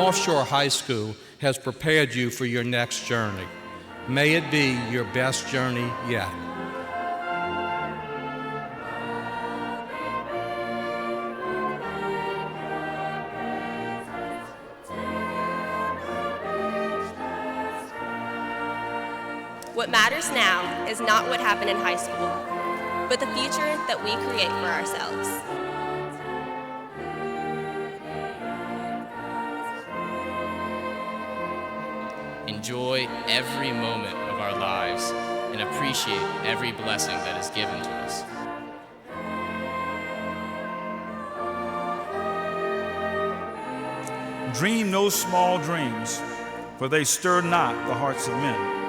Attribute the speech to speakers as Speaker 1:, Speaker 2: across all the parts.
Speaker 1: Northshore High School has prepared you for your next journey. May it be your best journey yet.
Speaker 2: What matters now is not what happened in high school, but the future that we create for ourselves.
Speaker 3: Enjoy every moment of our lives and appreciate every blessing that is given to us.
Speaker 4: Dream no small dreams, for they stir not the hearts of men.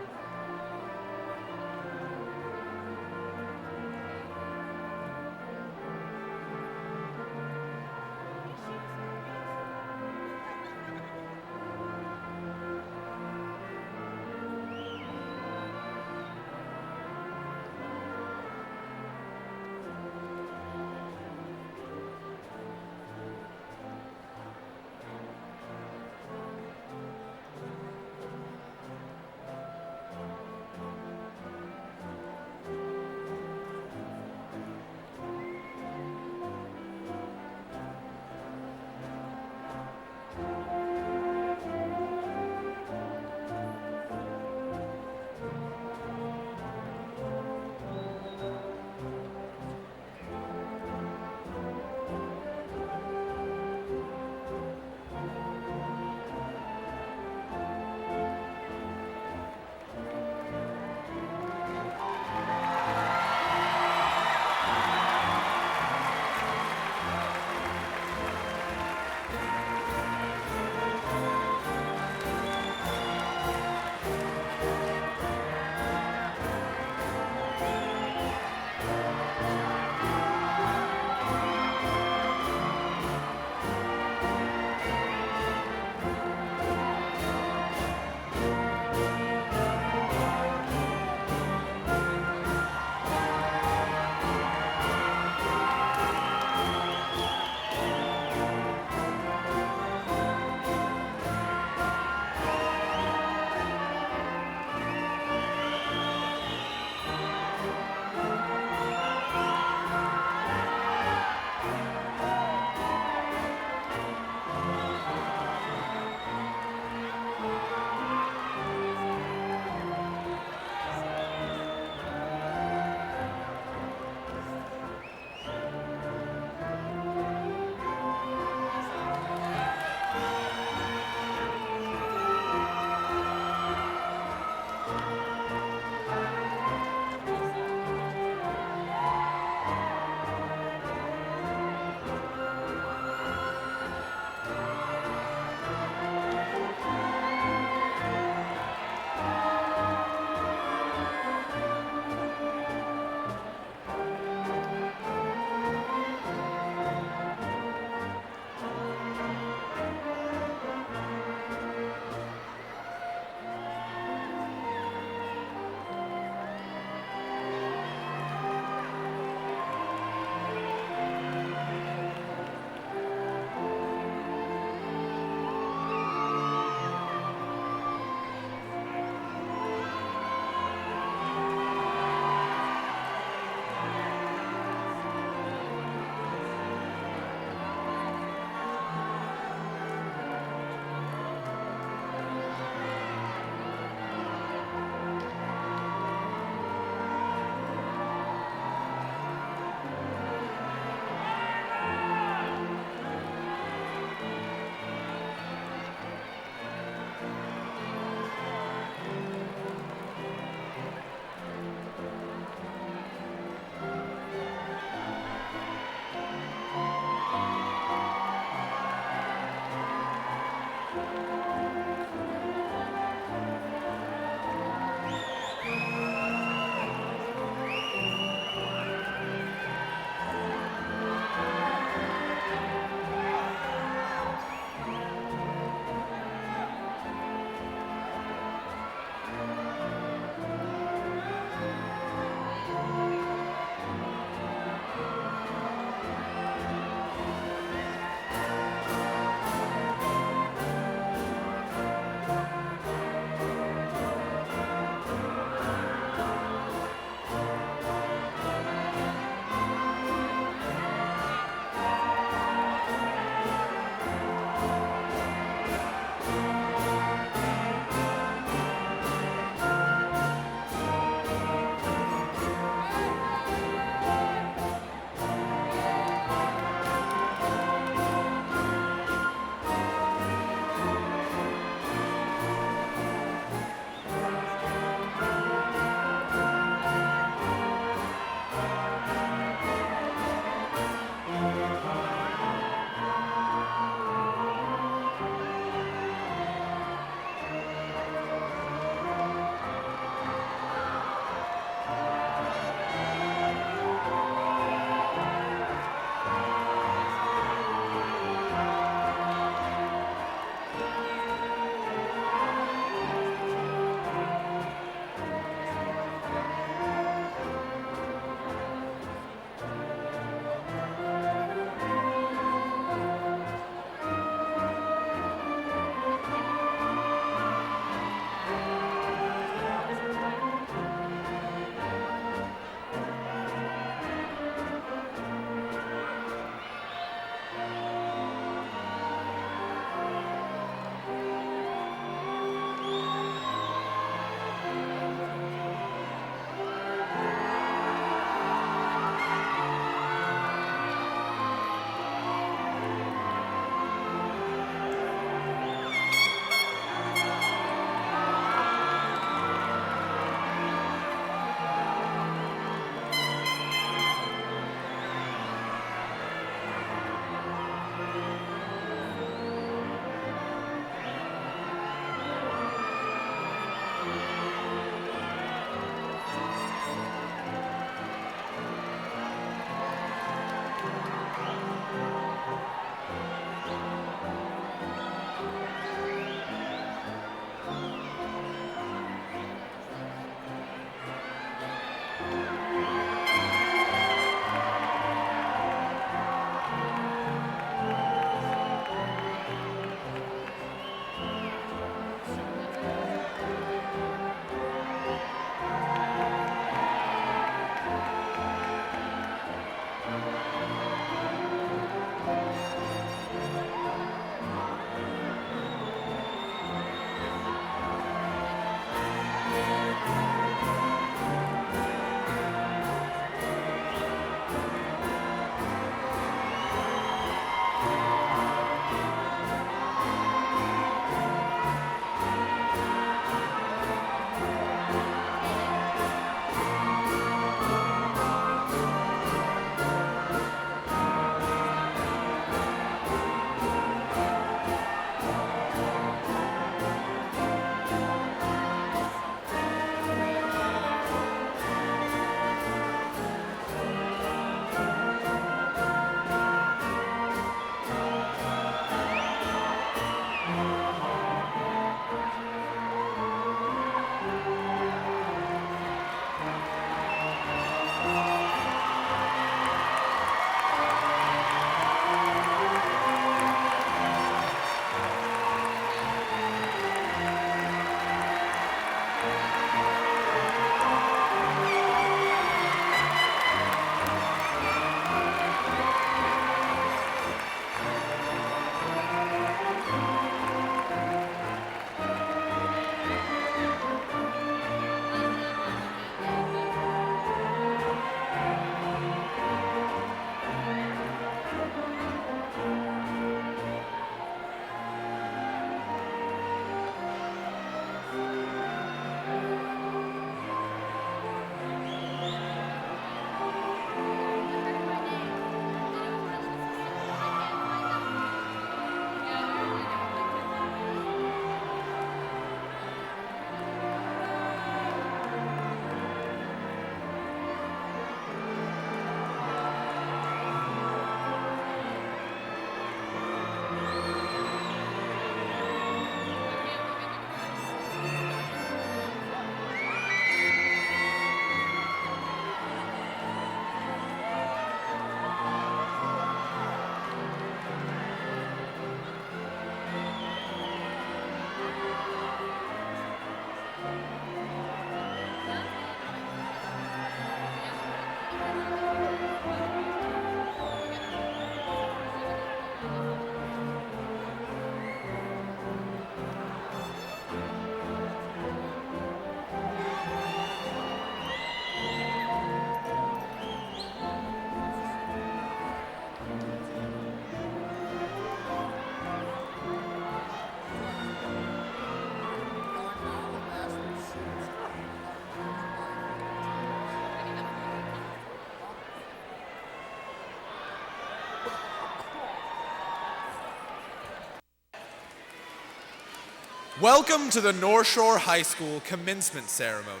Speaker 5: Welcome to the Northshore High School commencement ceremony.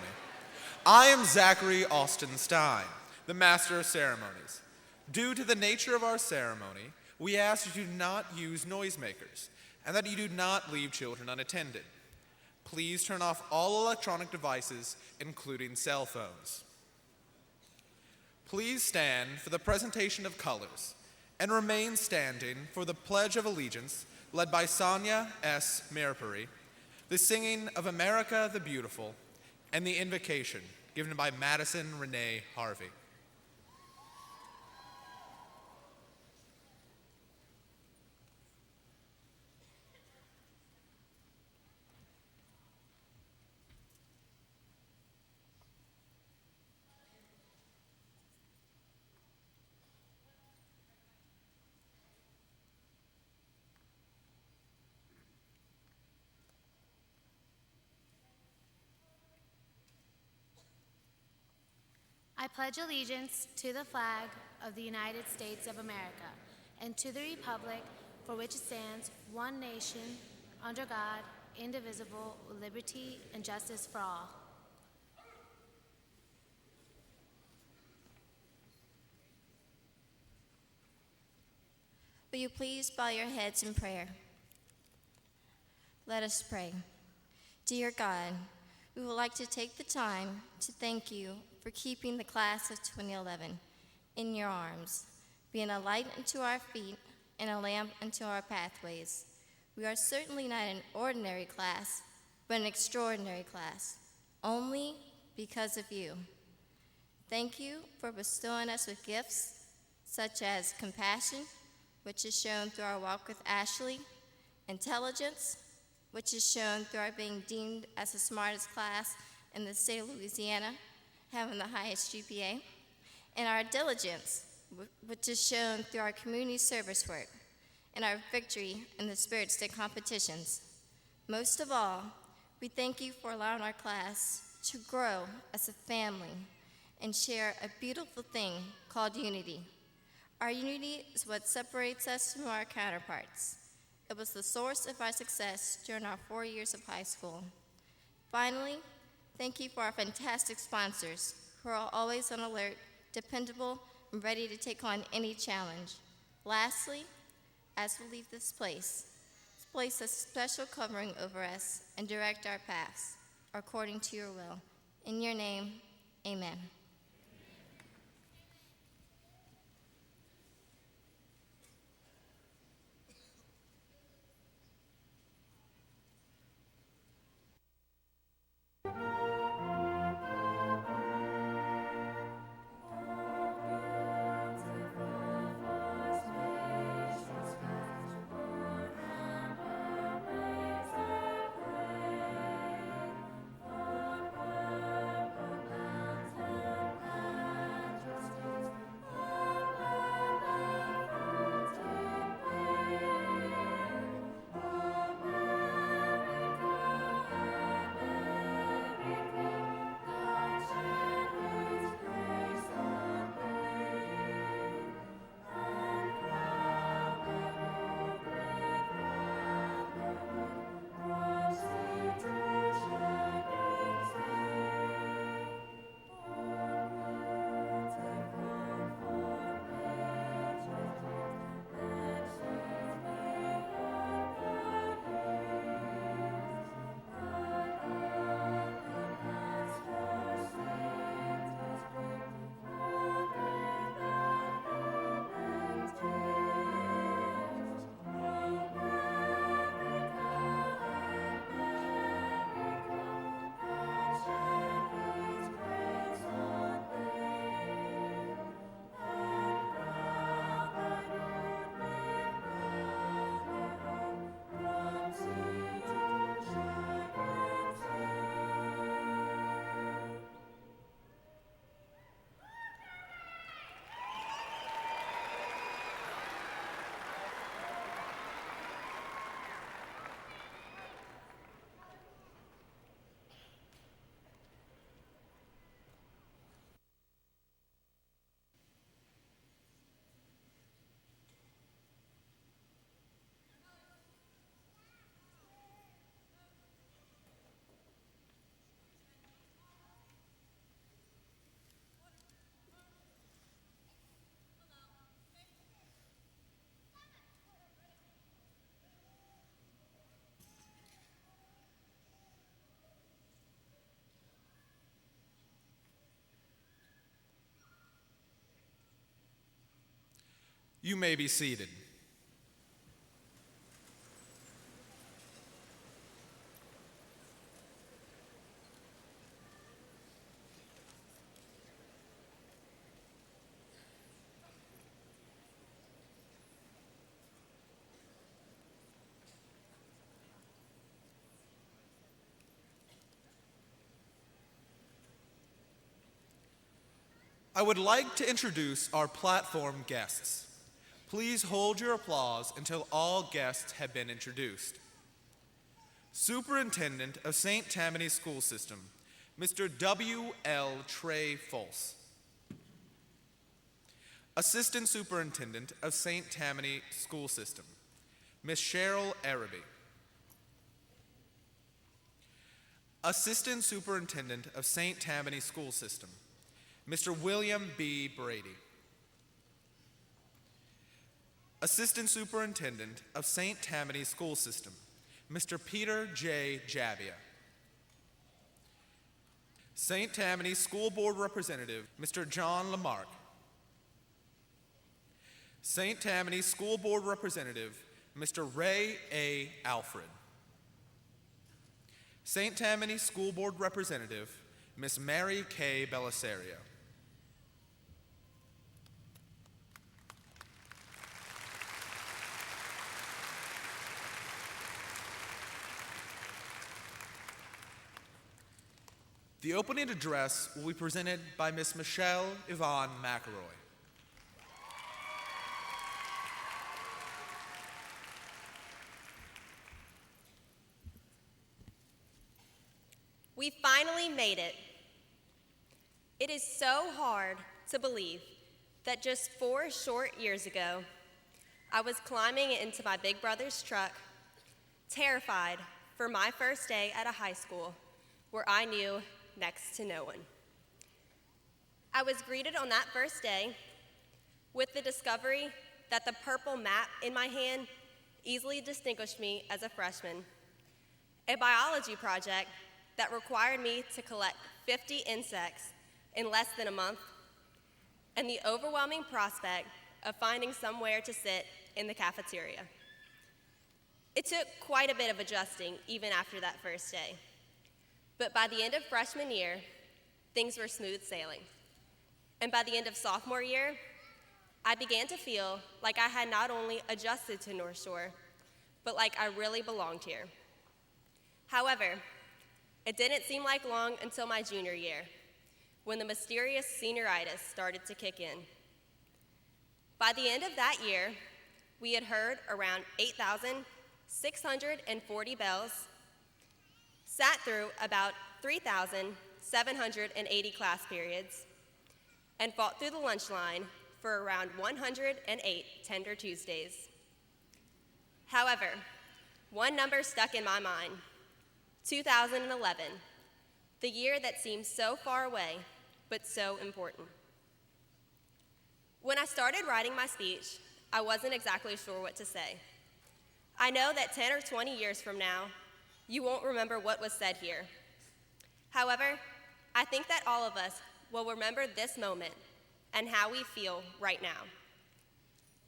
Speaker 5: I am Zachary Austin Stein, the Master of Ceremonies. Due to the nature of our ceremony, we ask that you do not use noisemakers and that you do not leave children unattended. Please turn off all electronic devices, including cell phones. Please stand for the presentation of colors and remain standing for the Pledge of Allegiance led by Sonia S. Mirapuri, the singing of America the Beautiful, and the invocation given by Madison Renee Harvey.
Speaker 6: I pledge allegiance to the flag of the United States of America and to the republic for which it stands, one nation, under God, indivisible, with liberty and justice for all.
Speaker 7: Will you please bow your heads in prayer? Let us pray. Dear God, we would like to take the time to thank you for keeping the class of 2011 in your arms, being a light unto our feet and a lamp unto our pathways. We are certainly not an ordinary class, but an extraordinary class, only because of you. Thank you for bestowing us with gifts such as compassion, which is shown through our walk with Ashley, intelligence, which is shown through our being deemed as the smartest class in the state of Louisiana, having the highest GPA, and our diligence, which is shown through our community service work, and our victory in the Spirit Stick competitions. Most of all, we thank you for allowing our class to grow as a family and share a beautiful thing called unity. Our unity is what separates us from our counterparts. It was the source of our success during our 4 years of high school. Finally, thank you for our fantastic sponsors who are always on alert, dependable, and ready to take on any challenge. Lastly, as we leave this place a special covering over us and direct our paths according to your will. In your name, amen.
Speaker 5: You may be seated. I would like to introduce our platform guests. Please hold your applause until all guests have been introduced. Superintendent of St. Tammany School System, Mr. W.L. Trey Folse. Assistant Superintendent of St. Tammany School System, Ms. Cheryl Araby. Assistant Superintendent of St. Tammany School System, Mr. William B. Brady. Assistant Superintendent of St. Tammany School System, Mr. Peter J. Jabbia. St. Tammany School Board Representative, Mr. John Lamarck. St. Tammany School Board Representative, Mr. Ray A. Alfred. St. Tammany School Board Representative, Ms. Mary K. Bellisario. The opening address will be presented by Ms. Michelle Yvonne McElroy.
Speaker 2: We finally made it. It is so hard to believe that just 4 short years ago, I was climbing into my big brother's truck, terrified for my first day at a high school where I knew next to no one. I was greeted on that first day with the discovery that the purple map in my hand easily distinguished me as a freshman, a biology project that required me to collect 50 insects in less than a month, and the overwhelming prospect of finding somewhere to sit in the cafeteria. It took quite a bit of adjusting even after that first day. But by the end of freshman year, things were smooth sailing. And by the end of sophomore year, I began to feel like I had not only adjusted to Northshore, but like I really belonged here. However, it didn't seem like long until my junior year, when the mysterious senioritis started to kick in. By the end of that year, we had heard around 8,640 bells, sat through about 3,780 class periods, and fought through the lunch line for around 108 Tender Tuesdays. However, one number stuck in my mind: 2011, the year that seemed so far away, but so important. When I started writing my speech, I wasn't exactly sure what to say. I know that 10 or 20 years from now, you won't remember what was said here. However, I think that all of us will remember this moment and how we feel right now.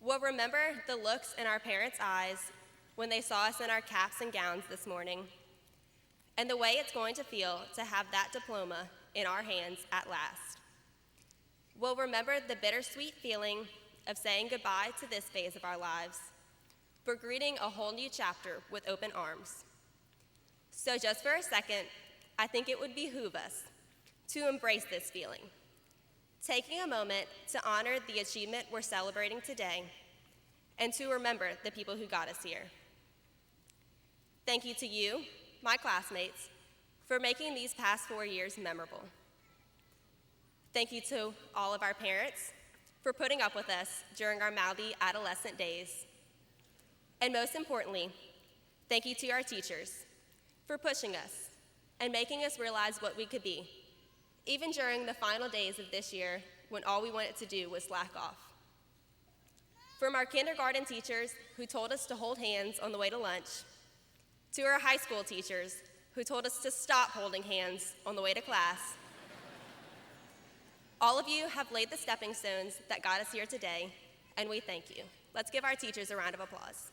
Speaker 2: We'll remember the looks in our parents' eyes when they saw us in our caps and gowns this morning, and the way it's going to feel to have that diploma in our hands at last. We'll remember the bittersweet feeling of saying goodbye to this phase of our lives, but greeting a whole new chapter with open arms. So just for a second, I think it would behoove us to embrace this feeling, taking a moment to honor the achievement we're celebrating today and to remember the people who got us here. Thank you to you, my classmates, for making these past 4 years memorable. Thank you to all of our parents for putting up with us during our mouthy adolescent days. And most importantly, thank you to our teachers for pushing us and making us realize what we could be, even during the final days of this year when all we wanted to do was slack off. From our kindergarten teachers who told us to hold hands on the way to lunch, to our high school teachers who told us to stop holding hands on the way to class, all of you have laid the stepping stones that got us here today, and we thank you. Let's give our teachers a round of applause.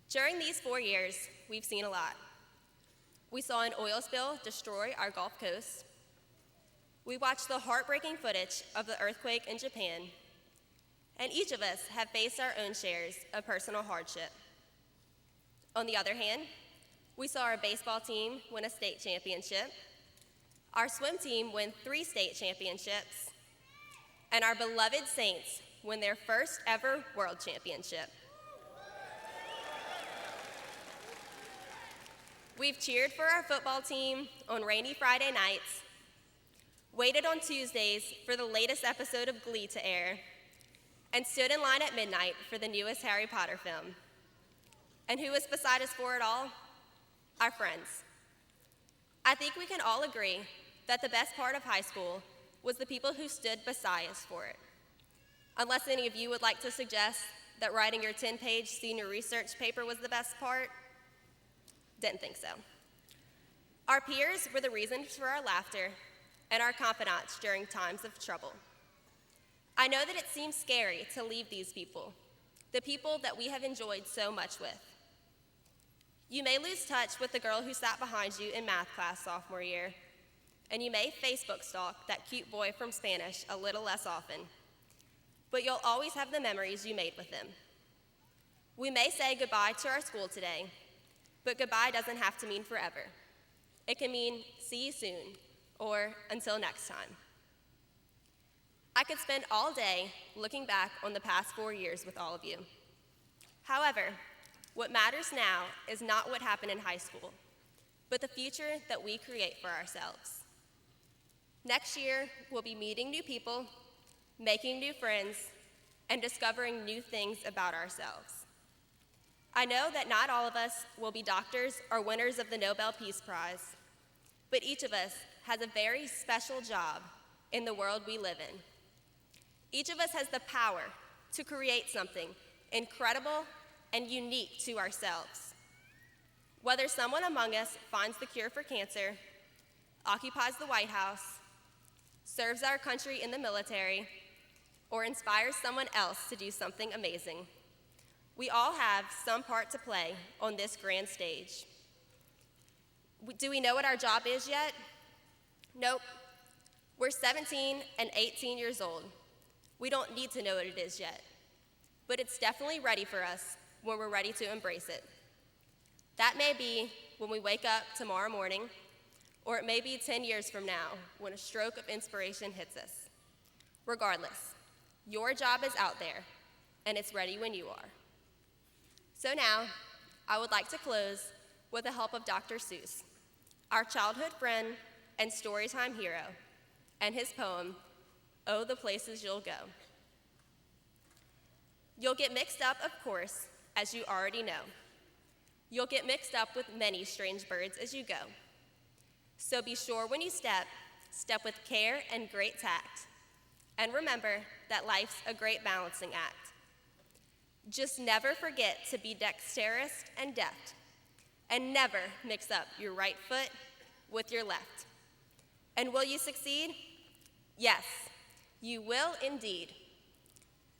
Speaker 2: During these 4 years, we've seen a lot. We saw an oil spill destroy our Gulf Coast. We watched the heartbreaking footage of the earthquake in Japan, and each of us have faced our own shares of personal hardship. On the other hand, we saw our baseball team win a state championship, our swim team win 3 state championships, and our beloved Saints win their first ever world championship. We've cheered for our football team on rainy Friday nights, waited on Tuesdays for the latest episode of Glee to air, and stood in line at midnight for the newest Harry Potter film. And who was beside us for it all? Our friends. I think we can all agree that the best part of high school was the people who stood beside us for it. Unless any of you would like to suggest that writing your 10-page senior research paper was the best part, didn't think so. Our peers were the reason for our laughter and our confidants during times of trouble. I know that it seems scary to leave these people, the people that we have enjoyed so much with. You may lose touch with the girl who sat behind you in math class sophomore year, and you may Facebook stalk that cute boy from Spanish a little less often, but you'll always have the memories you made with them. We may say goodbye to our school today, but goodbye doesn't have to mean forever. It can mean see you soon, or until next time. I could spend all day looking back on the past 4 years with all of you. However, what matters now is not what happened in high school, but the future that we create for ourselves. Next year, we'll be meeting new people, making new friends, and discovering new things about ourselves. I know that not all of us will be doctors or winners of the Nobel Peace Prize, but each of us has a very special job in the world we live in. Each of us has the power to create something incredible and unique to ourselves. Whether someone among us finds the cure for cancer, occupies the White House, serves our country in the military, or inspires someone else to do something amazing, we all have some part to play on this grand stage. Do we know what our job is yet? Nope. We're 17 and 18 years old. We don't need to know what it is yet, but it's definitely ready for us when we're ready to embrace it. That may be when we wake up tomorrow morning, or it may be 10 years from now when a stroke of inspiration hits us. Regardless, your job is out there, and it's ready when you are. So now, I would like to close with the help of Dr. Seuss, our childhood friend and storytime hero, and his poem, Oh, the Places You'll Go. You'll get mixed up, of course, as you already know. You'll get mixed up with many strange birds as you go. So be sure when you step with care and great tact. And remember that life's a great balancing act. Just never forget to be dexterous and deft, and never mix up your right foot with your left. And will you succeed? Yes, you will indeed.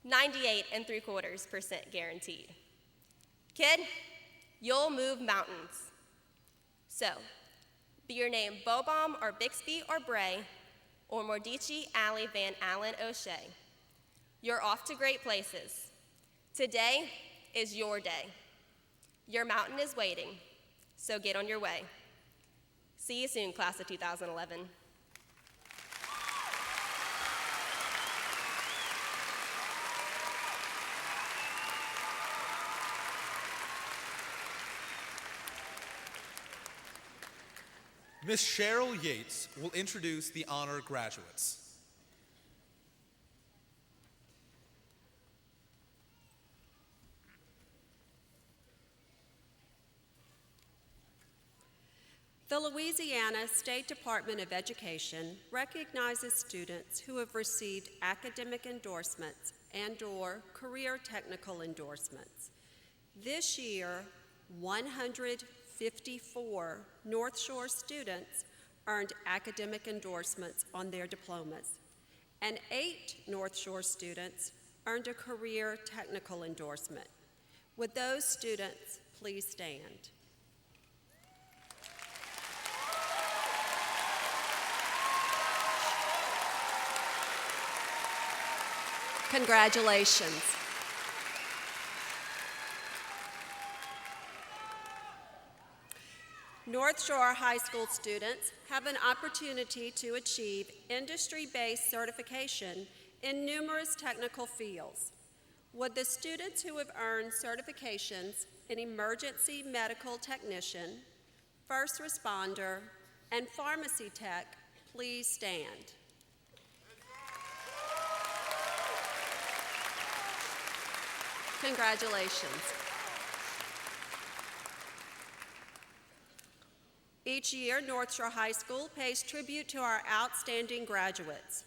Speaker 2: 98.75% guaranteed. Kid, you'll move mountains. So, be your name Bobaum or Bixby or Bray, or Mordici, Alley, Van Allen, O'Shea. You're off to great places. Today is your day. Your mountain is waiting, so get on your way. See you soon, class of 2011.
Speaker 5: Miss Cheryl Yates will introduce the honor graduates.
Speaker 8: The Louisiana State Department of Education recognizes students who have received academic endorsements and/or career technical endorsements. This year, 100 54 Northshore students earned academic endorsements on their diplomas, and 8 Northshore students earned a career technical endorsement. Would those students please stand? Congratulations. Northshore High School students have an opportunity to achieve industry-based certification in numerous technical fields. Would the students who have earned certifications in emergency medical technician, first responder, and pharmacy tech please stand? Congratulations. Each year, Northshore High School pays tribute to our outstanding graduates.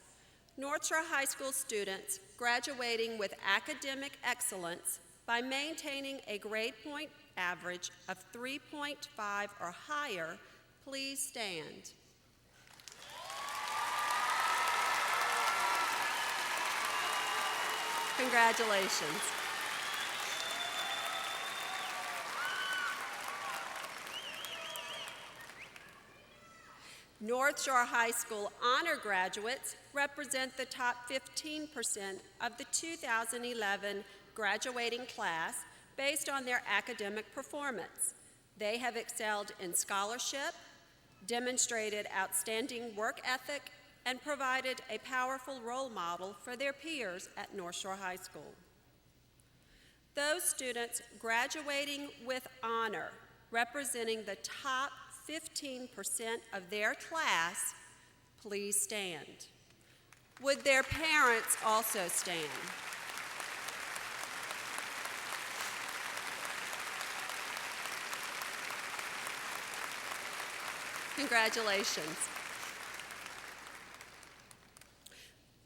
Speaker 8: Northshore High School students graduating with academic excellence by maintaining a grade point average of 3.5 or higher, please stand. Congratulations. Northshore High School honor graduates represent the top 15% of the 2011 graduating class based on their academic performance. They have excelled in scholarship, demonstrated outstanding work ethic, and provided a powerful role model for their peers at Northshore High School. Those students graduating with honor, representing the top 15% of their class, please stand. Would their parents also stand? Congratulations.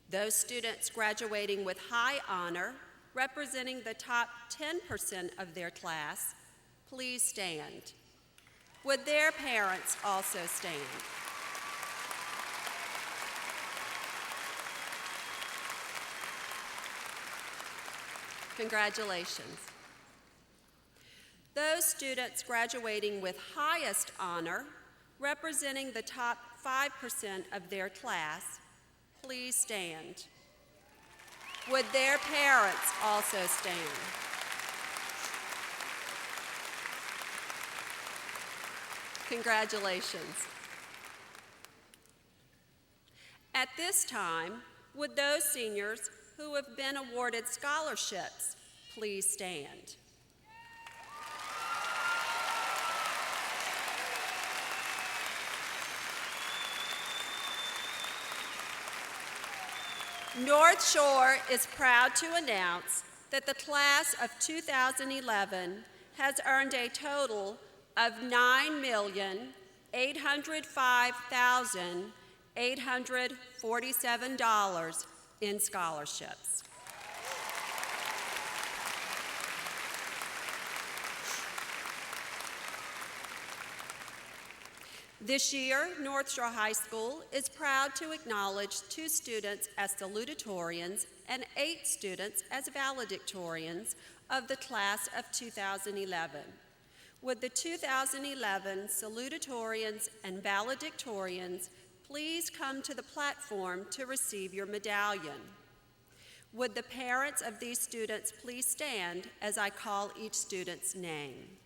Speaker 8: Those students graduating with high honor, representing the top 10% of their class, please stand. Would their parents also stand? Congratulations. Those students graduating with highest honor, representing the top 5% of their class, please stand. Would their parents also stand? Congratulations. At this time, would those seniors who have been awarded scholarships please stand? Northshore is proud to announce that the class of 2011 has earned a total of $9,805,847 in scholarships. This year, Northshore High School is proud to acknowledge 2 students as salutatorians and 8 students as valedictorians of the class of 2011. Would the 2011 salutatorians and valedictorians please come to the platform to receive your medallion? Would the parents of these students please stand as I call each student's name?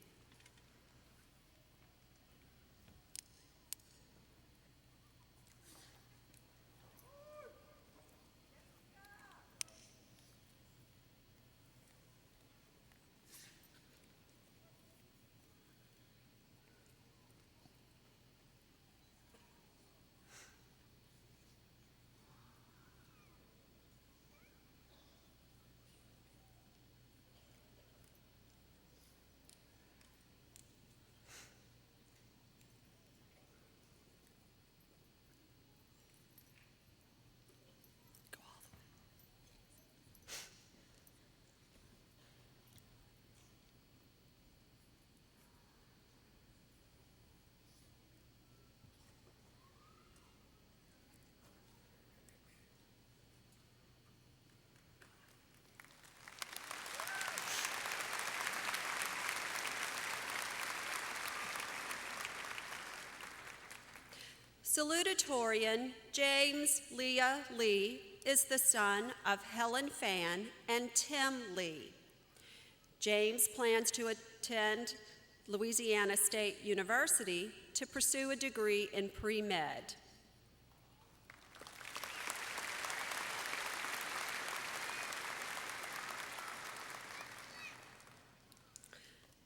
Speaker 8: Salutatorian James Leah Lee is the son of Helen Fan and Tim Lee. James plans to attend Louisiana State University to pursue a degree in pre-med.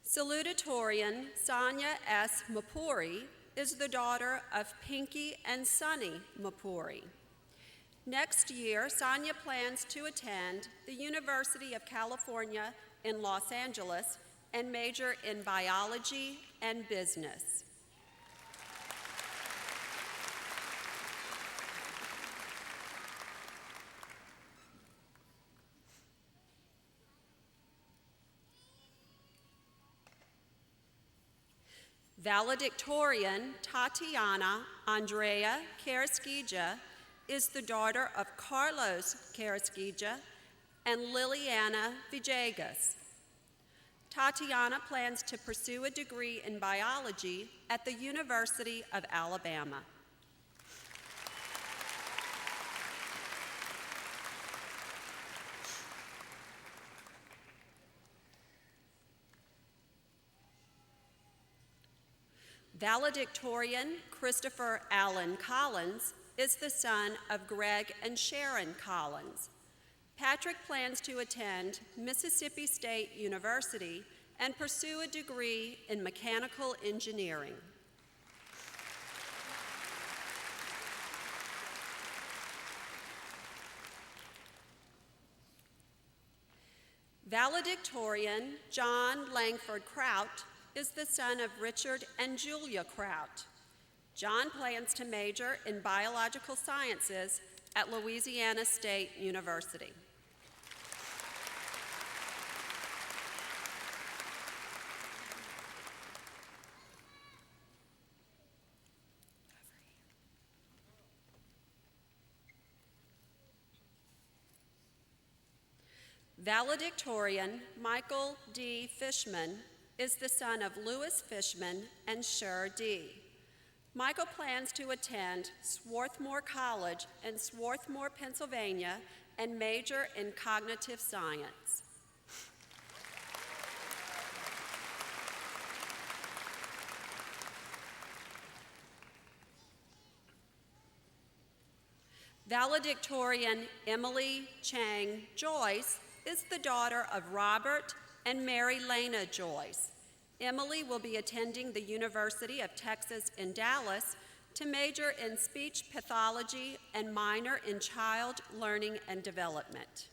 Speaker 8: Salutatorian Sonia S. Mapuri is the daughter of Pinky and Sonny Mapuri. Next year, Sonia plans to attend the University of California in Los Angeles and major in biology and business. Valedictorian Tatiana Andrea Carrasquilla is the daughter of Carlos Carrasquilla and Liliana Villegas. Tatiana plans to pursue a degree in biology at the University of Alabama. Valedictorian Christopher Allen Collins is the son of Greg and Sharon Collins. Patrick plans to attend Mississippi State University and pursue a degree in mechanical engineering. Valedictorian John Langford Kraut is the son of Richard and Julia Kraut. John plans to major in biological sciences at Louisiana State University. Valedictorian Michael D. Fishman is the son of Louis Fishman and Sher D. Michael plans to attend Swarthmore College in Swarthmore, Pennsylvania, and major in cognitive science. Valedictorian Emily Chang Joyce is the daughter of Robert and Mary Lena Joyce. Emily will be attending the University of Texas in Dallas to major in speech pathology and minor in child learning and development.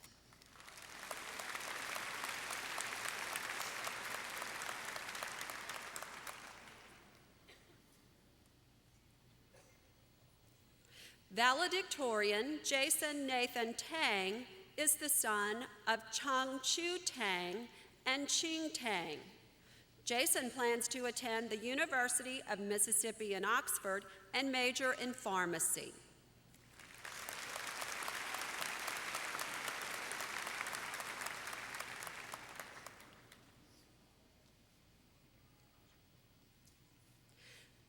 Speaker 8: Valedictorian Jason Nathan Tang is the son of Chung Chu Tang and Ching Tang. Jason plans to attend the University of Mississippi in Oxford and major in pharmacy.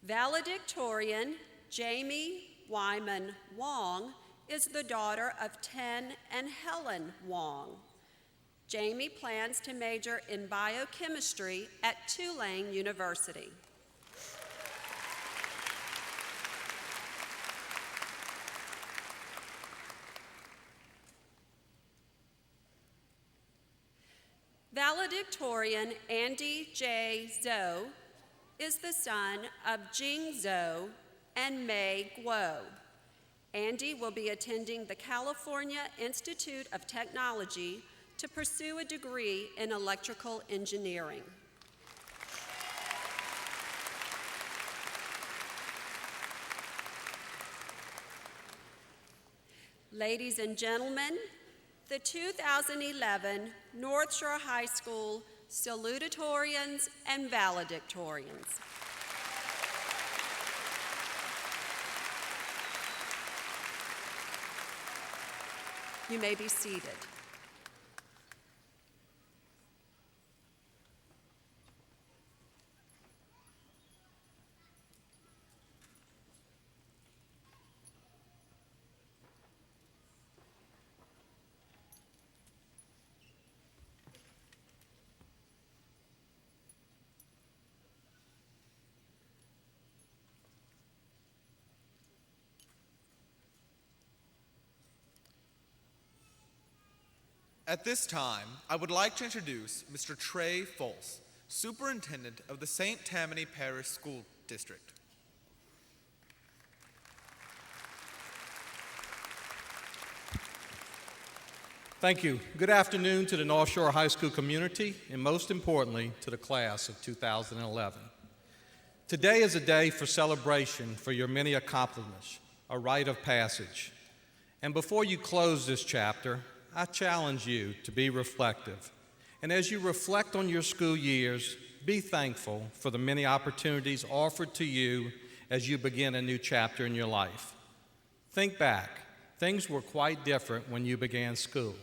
Speaker 8: Valedictorian Jamie Wyman Wong is the daughter of Ten and Helen Wong. Jamie plans to major in biochemistry at Tulane University. Valedictorian Andy J. Zhou is the son of Jing Zhou and Mei Guo. Andy will be attending the California Institute of Technology to pursue a degree in electrical engineering. Ladies and gentlemen, the 2011 Northshore High School salutatorians and valedictorians. You may be seated.
Speaker 5: At this time, I would like to introduce Mr. Trey Folse, Superintendent of the St. Tammany Parish School District.
Speaker 1: Thank you. Good afternoon to the Northshore High School community, and most importantly, to the class of 2011. Today is a day for celebration for your many accomplishments, a rite of passage. And before you close this chapter, I challenge you to be reflective. And as you reflect on your school years, be thankful for the many opportunities offered to you as you begin a new chapter in your life. Think back. Things were quite different when you began school.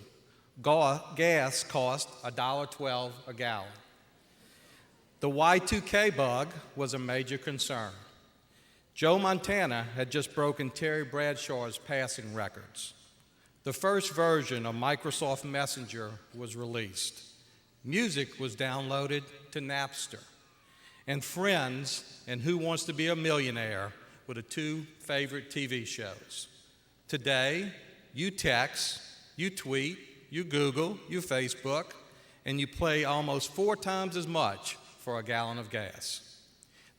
Speaker 1: Gas cost $1.12 a gallon. The Y2K bug was a major concern. Joe Montana had just broken Terry Bradshaw's passing records. The first version of Microsoft Messenger was released. Music was downloaded to Napster. And Friends and Who Wants to Be a Millionaire were the two favorite TV shows. Today, you text, you tweet, you Google, you Facebook, and you pay almost 4 times as much for a gallon of gas.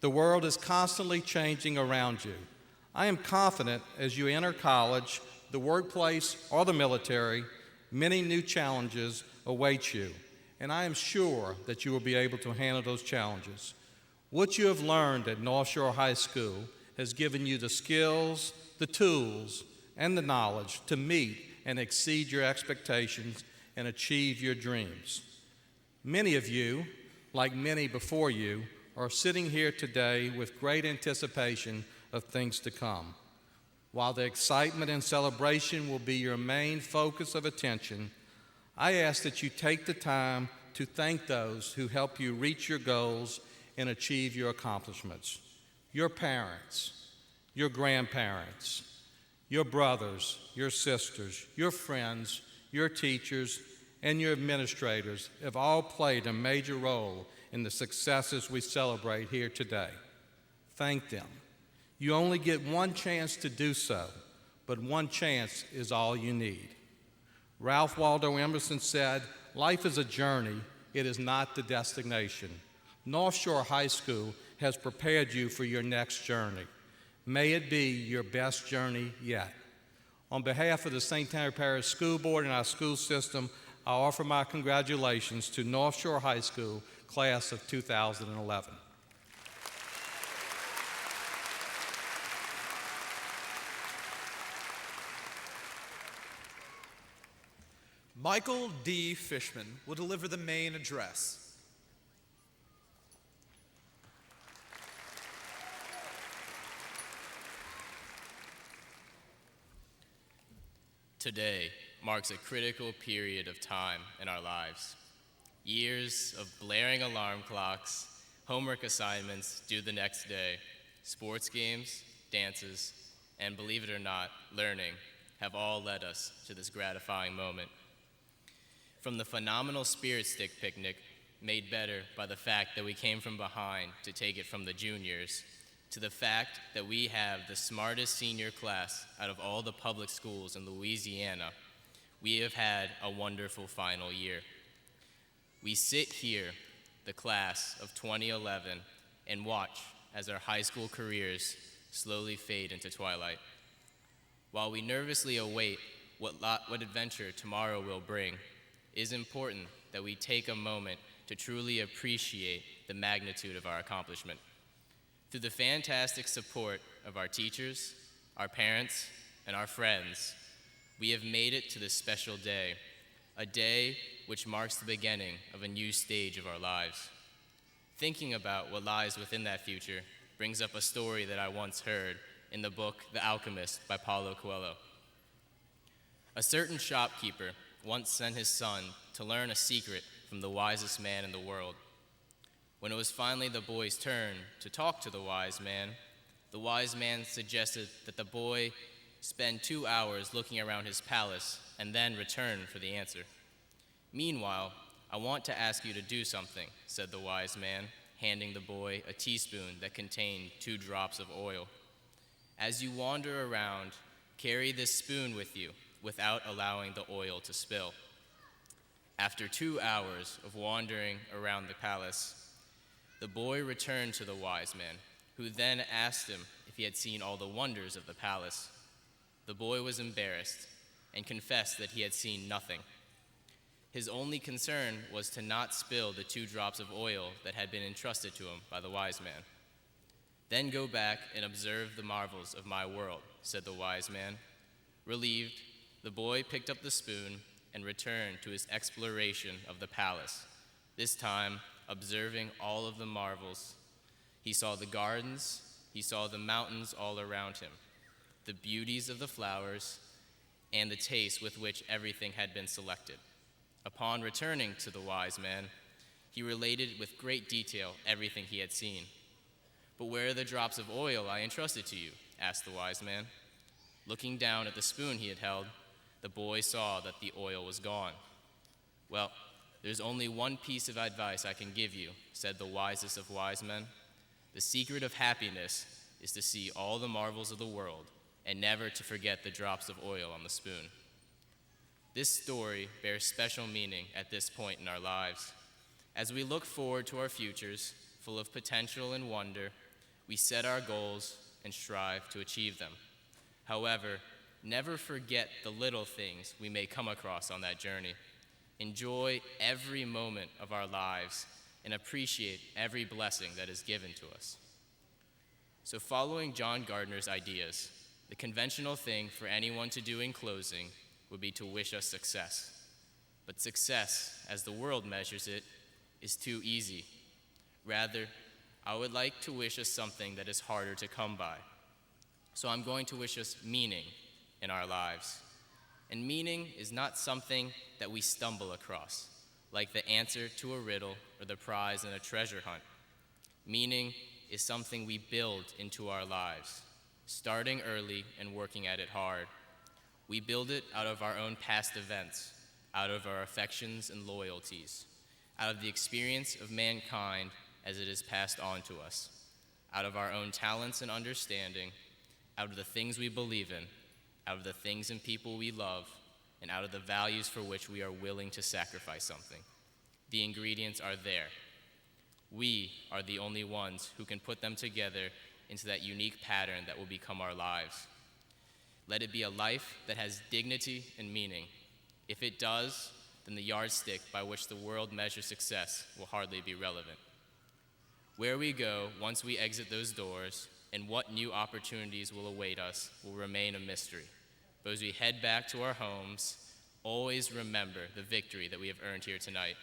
Speaker 1: The world is constantly changing around you. I am confident as you enter college, the workplace, or the military, many new challenges await you, and I am sure that you will be able to handle those challenges. What you have learned at North Shore High School has given you the skills, the tools, and the knowledge to meet and exceed your expectations and achieve your dreams. Many of you, like many before you, are sitting here today with great anticipation of things to come. While the excitement and celebration will be your main focus of attention, I ask that you take the time to thank those who help you reach your goals and achieve your accomplishments. Your parents, your grandparents, your brothers, your sisters, your friends, your teachers, and your administrators have all played a major role in the successes we celebrate here today. Thank them. You only get one chance to do so, but one chance is all you need. Ralph Waldo Emerson said, "Life is a journey, it is not the destination." North Shore High School has prepared you for your next journey. May it be your best journey yet. On behalf of the St. Tammany Parish School Board and our school system, I offer my congratulations to North Shore High School, class of 2011.
Speaker 5: Michael D. Fishman will deliver the main address.
Speaker 3: Today marks a critical period of time in our lives. Years of blaring alarm clocks, homework assignments due the next day, sports games, dances, and believe it or not, learning have all led us to this gratifying moment. From the phenomenal Spirit Stick picnic, made better by the fact that we came from behind to take it from the juniors, to the fact that we have the smartest senior class out of all the public schools in Louisiana, we have had a wonderful final year. We sit here, the class of 2011, and watch as our high school careers slowly fade into twilight. While we nervously await what adventure tomorrow will bring, it is important that we take a moment to truly appreciate the magnitude of our accomplishment. Through the fantastic support of our teachers, our parents, and our friends, we have made it to this special day, a day which marks the beginning of a new stage of our lives. Thinking about what lies within that future brings up a story that I once heard in the book The Alchemist by Paulo Coelho. A certain shopkeeper once sent his son to learn a secret from the wisest man in the world. When it was finally the boy's turn to talk to the wise man suggested that the boy spend 2 hours looking around his palace and then return for the answer. Meanwhile, I want to ask you to do something, said the wise man, handing the boy a teaspoon that contained 2 drops of oil. As you wander around, carry this spoon with you without allowing the oil to spill. After 2 hours of wandering around the palace, the boy returned to the wise man, who then asked him if he had seen all the wonders of the palace. The boy was embarrassed and confessed that he had seen nothing. His only concern was to not spill the 2 drops of oil that had been entrusted to him by the wise man. "Then go back and observe the marvels of my world," said the wise man. Relieved, the boy picked up the spoon and returned to his exploration of the palace, this time observing all of the marvels. He saw the gardens, he saw the mountains all around him, the beauties of the flowers, and the taste with which everything had been selected. Upon returning to the wise man, he related with great detail everything he had seen. "But where are the drops of oil I entrusted to you?" asked the wise man. Looking down at the spoon he had held, the boy saw that the oil was gone. "Well, there's only one piece of advice I can give you," said the wisest of wise men. "The secret of happiness is to see all the marvels of the world and never to forget the drops of oil on the spoon." This story bears special meaning at this point in our lives. As we look forward to our futures, full of potential and wonder, we set our goals and strive to achieve them. However, never forget the little things we may come across on that journey. Enjoy every moment of our lives and appreciate every blessing that is given to us. So, following John Gardner's ideas, the conventional thing for anyone to do in closing would be to wish us success. But success, as the world measures it, is too easy. Rather, I would like to wish us something that is harder to come by. So I'm going to wish us meaning in our lives. And meaning is not something that we stumble across, like the answer to a riddle or the prize in a treasure hunt. Meaning is something we build into our lives, starting early and working at it hard. We build it out of our own past events, out of our affections and loyalties, out of the experience of mankind as it is passed on to us, out of our own talents and understanding, out of the things we believe in, out of the things and people we love, and out of the values for which we are willing to sacrifice something. The ingredients are there. We are the only ones who can put them together into that unique pattern that will become our lives. Let it be a life that has dignity and meaning. If it does, then the yardstick by which the world measures success will hardly be relevant. Where we go once we exit those doors and what new opportunities will await us will remain a mystery. But as we head back to our homes, always remember the victory that we have earned here tonight.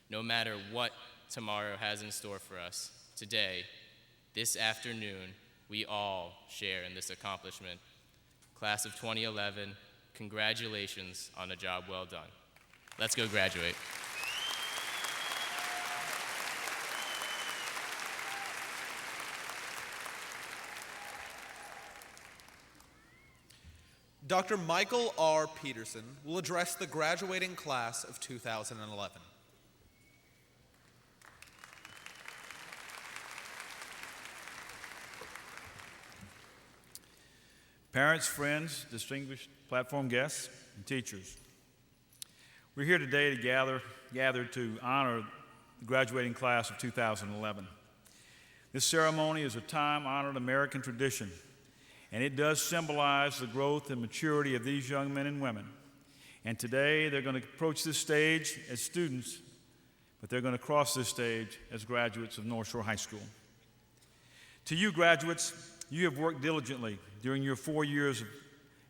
Speaker 3: No matter what tomorrow has in store for us, today, this afternoon, we all share in this accomplishment. Class of 2011, congratulations on a job well done. Let's go graduate.
Speaker 5: Dr. Michael R. Peterson will address the graduating class of 2011.
Speaker 4: Parents, friends, distinguished platform guests, and teachers. We're here today to gather to honor the graduating class of 2011. This ceremony is a time-honored American tradition, and it does symbolize the growth and maturity of these young men and women. And today, they're going to approach this stage as students, but they're going to cross this stage as graduates of Northshore High School. To you graduates, you have worked diligently during your 4 years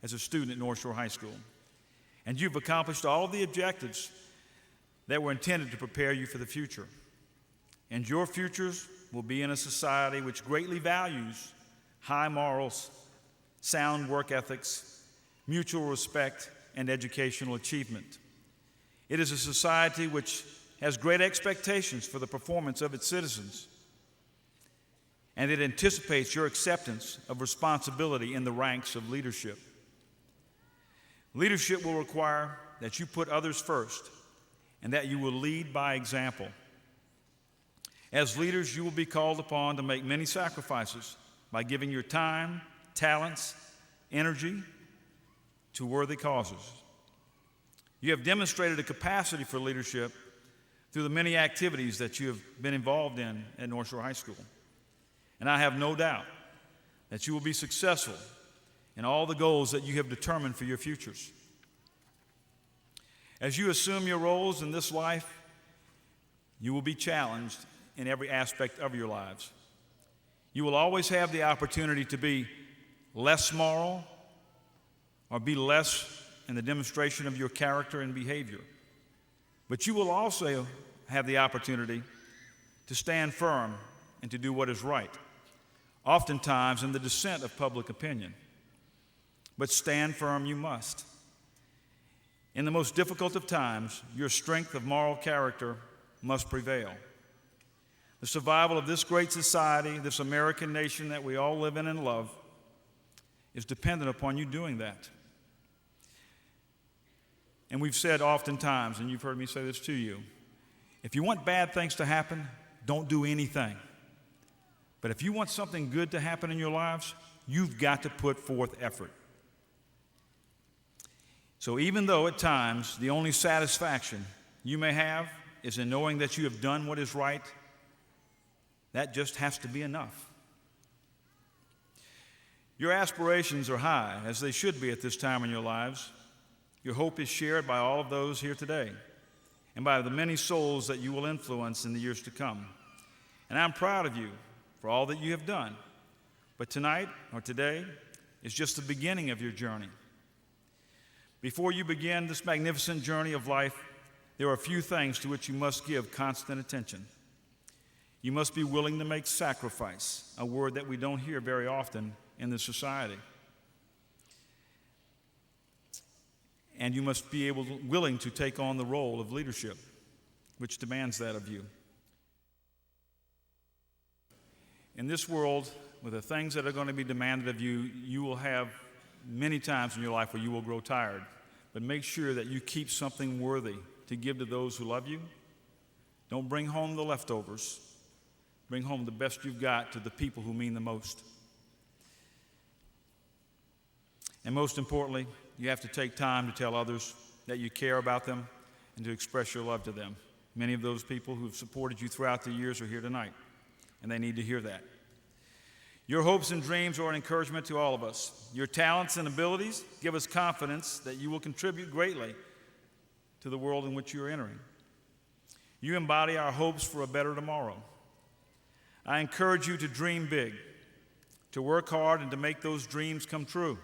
Speaker 4: as a student at Northshore High School, and you've accomplished all of the objectives that were intended to prepare you for the future. And your futures will be in a society which greatly values high morals, sound work ethics, mutual respect, and educational achievement. It is a society which has great expectations for the performance of its citizens, and it anticipates your acceptance of responsibility in the ranks of leadership. Leadership will require that you put others first and that you will lead by example. As leaders, you will be called upon to make many sacrifices by giving your time, talents, energy to worthy causes. You have demonstrated a capacity for leadership through the many activities that you have been involved in at Northshore High School. And I have no doubt that you will be successful in all the goals that you have determined for your futures. As you assume your roles in this life, you will be challenged in every aspect of your lives. You will always have the opportunity to be less moral or be less in the demonstration of your character and behavior. But you will also have the opportunity to stand firm and to do what is right, oftentimes in the dissent of public opinion. But stand firm you must. In the most difficult of times, your strength of moral character must prevail. The survival of this great society, this American nation that we all live in and love, is dependent upon you doing that. And we've said oftentimes, and you've heard me say this to you, if you want bad things to happen, don't do anything. But if you want something good to happen in your lives, you've got to put forth effort. So even though at times the only satisfaction you may have is in knowing that you have done what is right, that just has to be enough. Your aspirations are high, as they should be at this time in your lives. Your hope is shared by all of those here today and by the many souls that you will influence in the years to come. And I'm proud of you for all that you have done. But tonight, or today, is just the beginning of your journey. Before you begin this magnificent journey of life, there are a few things to which you must give constant attention. You must be willing to make sacrifice, a word that we don't hear very often in this society. And you must be willing to take on the role of leadership, which demands that of you. In this world, with the things that are going to be demanded of you, you will have many times in your life where you will grow tired. But make sure that you keep something worthy to give to those who love you. Don't bring home the leftovers. Bring home the best you've got to the people who mean the most. And most importantly, you have to take time to tell others that you care about them and to express your love to them. Many of those people who have supported you throughout the years are here tonight, and they need to hear that. Your hopes and dreams are an encouragement to all of us. Your talents and abilities give us confidence that you will contribute greatly to the world in which you are entering. You embody our hopes for a better tomorrow. I encourage you to dream big, to work hard, and to make those dreams come true.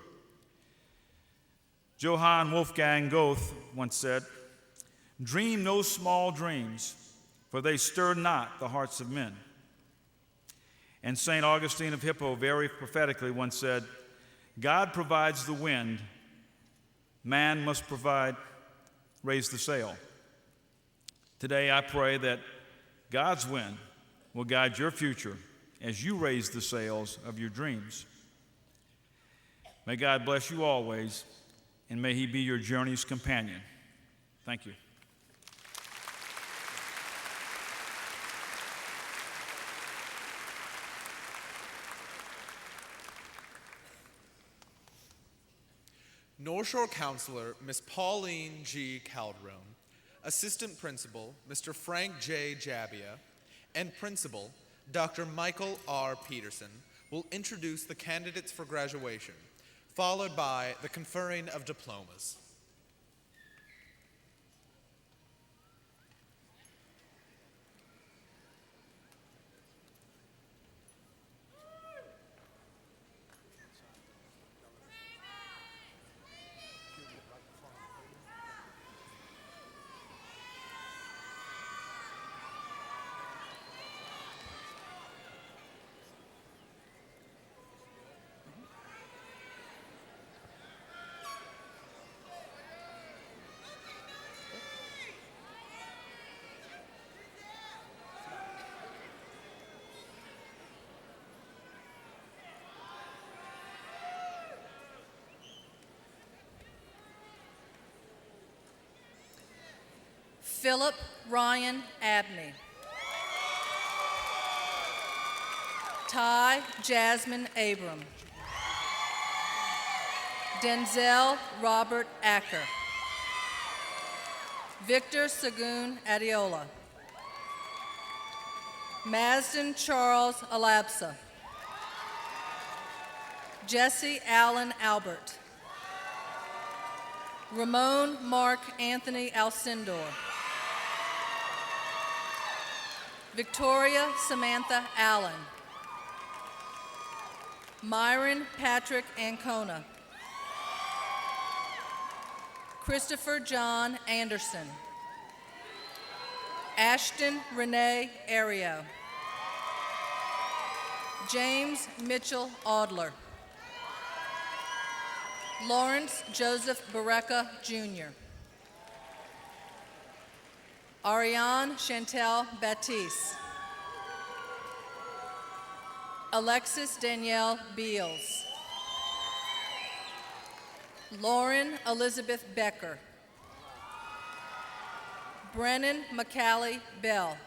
Speaker 4: Johann Wolfgang Goethe once said, "Dream no small dreams, for they stir not the hearts of men." And St. Augustine of Hippo very prophetically once said, "God provides the wind, man must raise the sail." Today I pray that God's wind will guide your future as you raise the sails of your dreams. May God bless you always, and may He be your journey's companion. Thank you.
Speaker 5: Northshore Counselor Ms. Pauline G. Calderon, Assistant Principal Mr. Frank J. Jabbia, and Principal Dr. Michael R. Peterson will introduce the candidates for graduation, followed by the conferring of diplomas.
Speaker 9: Philip Ryan Abney. Ty Jasmine Abram. Denzel Robert Acker. Victor Sagoon Adiola. Mazden Charles Alapsa. Jesse Allen Albert. Ramon Mark Anthony Alcindor. Victoria Samantha Allen. Myron Patrick Ancona. Christopher John Anderson. Ashton Renee Ario. James Mitchell Audler. Lawrence Joseph Bareka, Jr. Ariane Chantel Baptiste. Alexis Danielle Beals. Lauren Elizabeth Becker. Brennan McCallie Bell.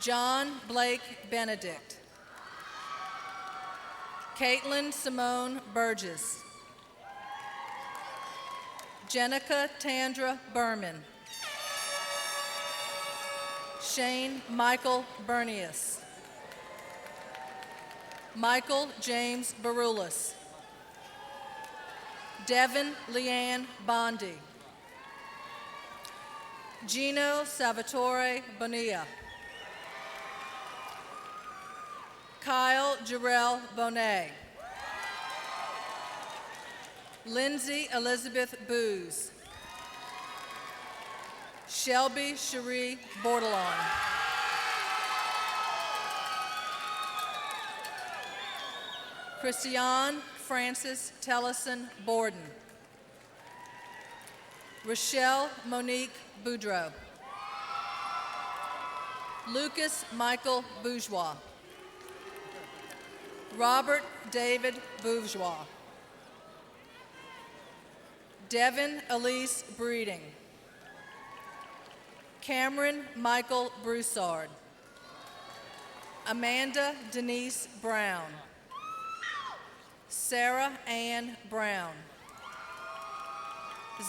Speaker 9: John Blake Benedict. Caitlin Simone Burgess. Jenica Tandra Berman. Shane Michael Bernius. Michael James Barulis. Devin Leanne Bondi. Gino Salvatore Bonilla. Kyle Jarrell Bonet. Lindsay Elizabeth Booz. Shelby Cherie Bordelon. Christiane Francis Tellison Borden. Rochelle Monique Boudreau. Lucas Michael Bourgeois. Robert David Bourgeois. Devin Elise Breeding. Cameron Michael Broussard. Amanda Denise Brown. Sarah Ann Brown.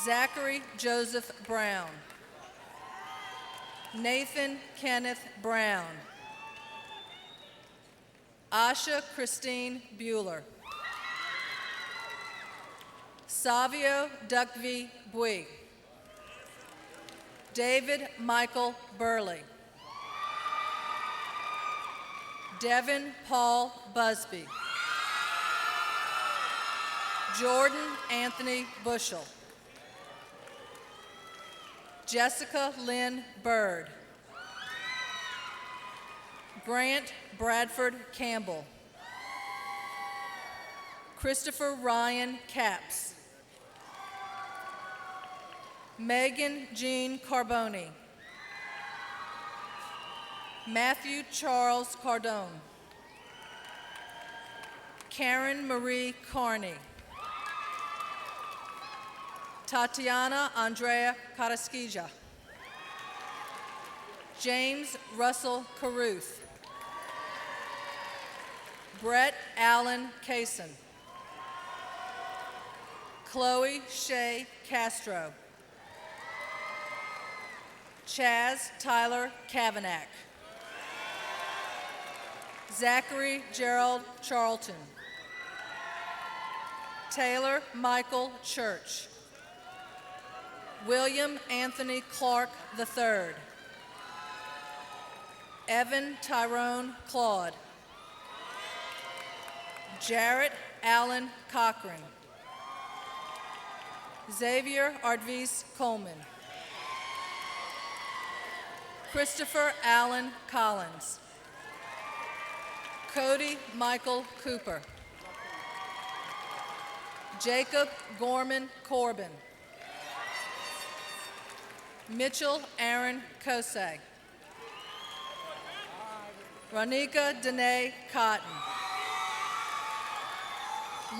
Speaker 9: Zachary Joseph Brown. Nathan Kenneth Brown. Asha Christine Bueller. Savio Duckvie Bouygues. David Michael Burley. Devin Paul Busby. Jordan Anthony Bushel. Jessica Lynn Bird. Grant Bradford Campbell. Christopher Ryan Capps. Megan Jean Carboni. Matthew Charles Cardone. Karen Marie Carney. Tatiana Andrea Karaskija. James Russell Caruth. Brett Allen Kaysen. Chloe Shea Castro. Chaz Tyler Kavanagh. Zachary Gerald Charlton. Taylor Michael Church. William Anthony Clark III. Evan Tyrone Claude. Jarrett Allen Cochran. Xavier Ardvis Coleman. Christopher Allen Collins. Cody Michael Cooper. Jacob Gorman Corbin. Mitchell Aaron Kosay. Ronika Danae Cotton.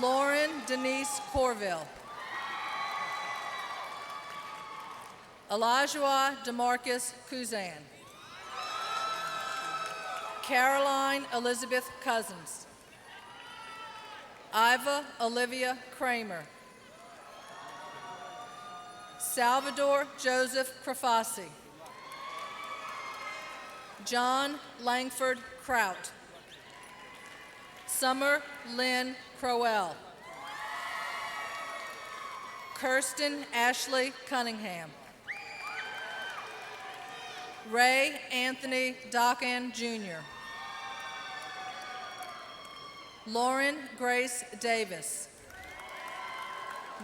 Speaker 9: Lauren Denise Corville. Elijah DeMarcus Kuzan. Caroline Elizabeth Cousins. Iva Olivia Kramer. Salvador Joseph Crafasi. John Langford Kraut. Summer Lynn Crowell. Kirsten Ashley Cunningham. Ray Anthony Dockan Jr. Lauren Grace Davis.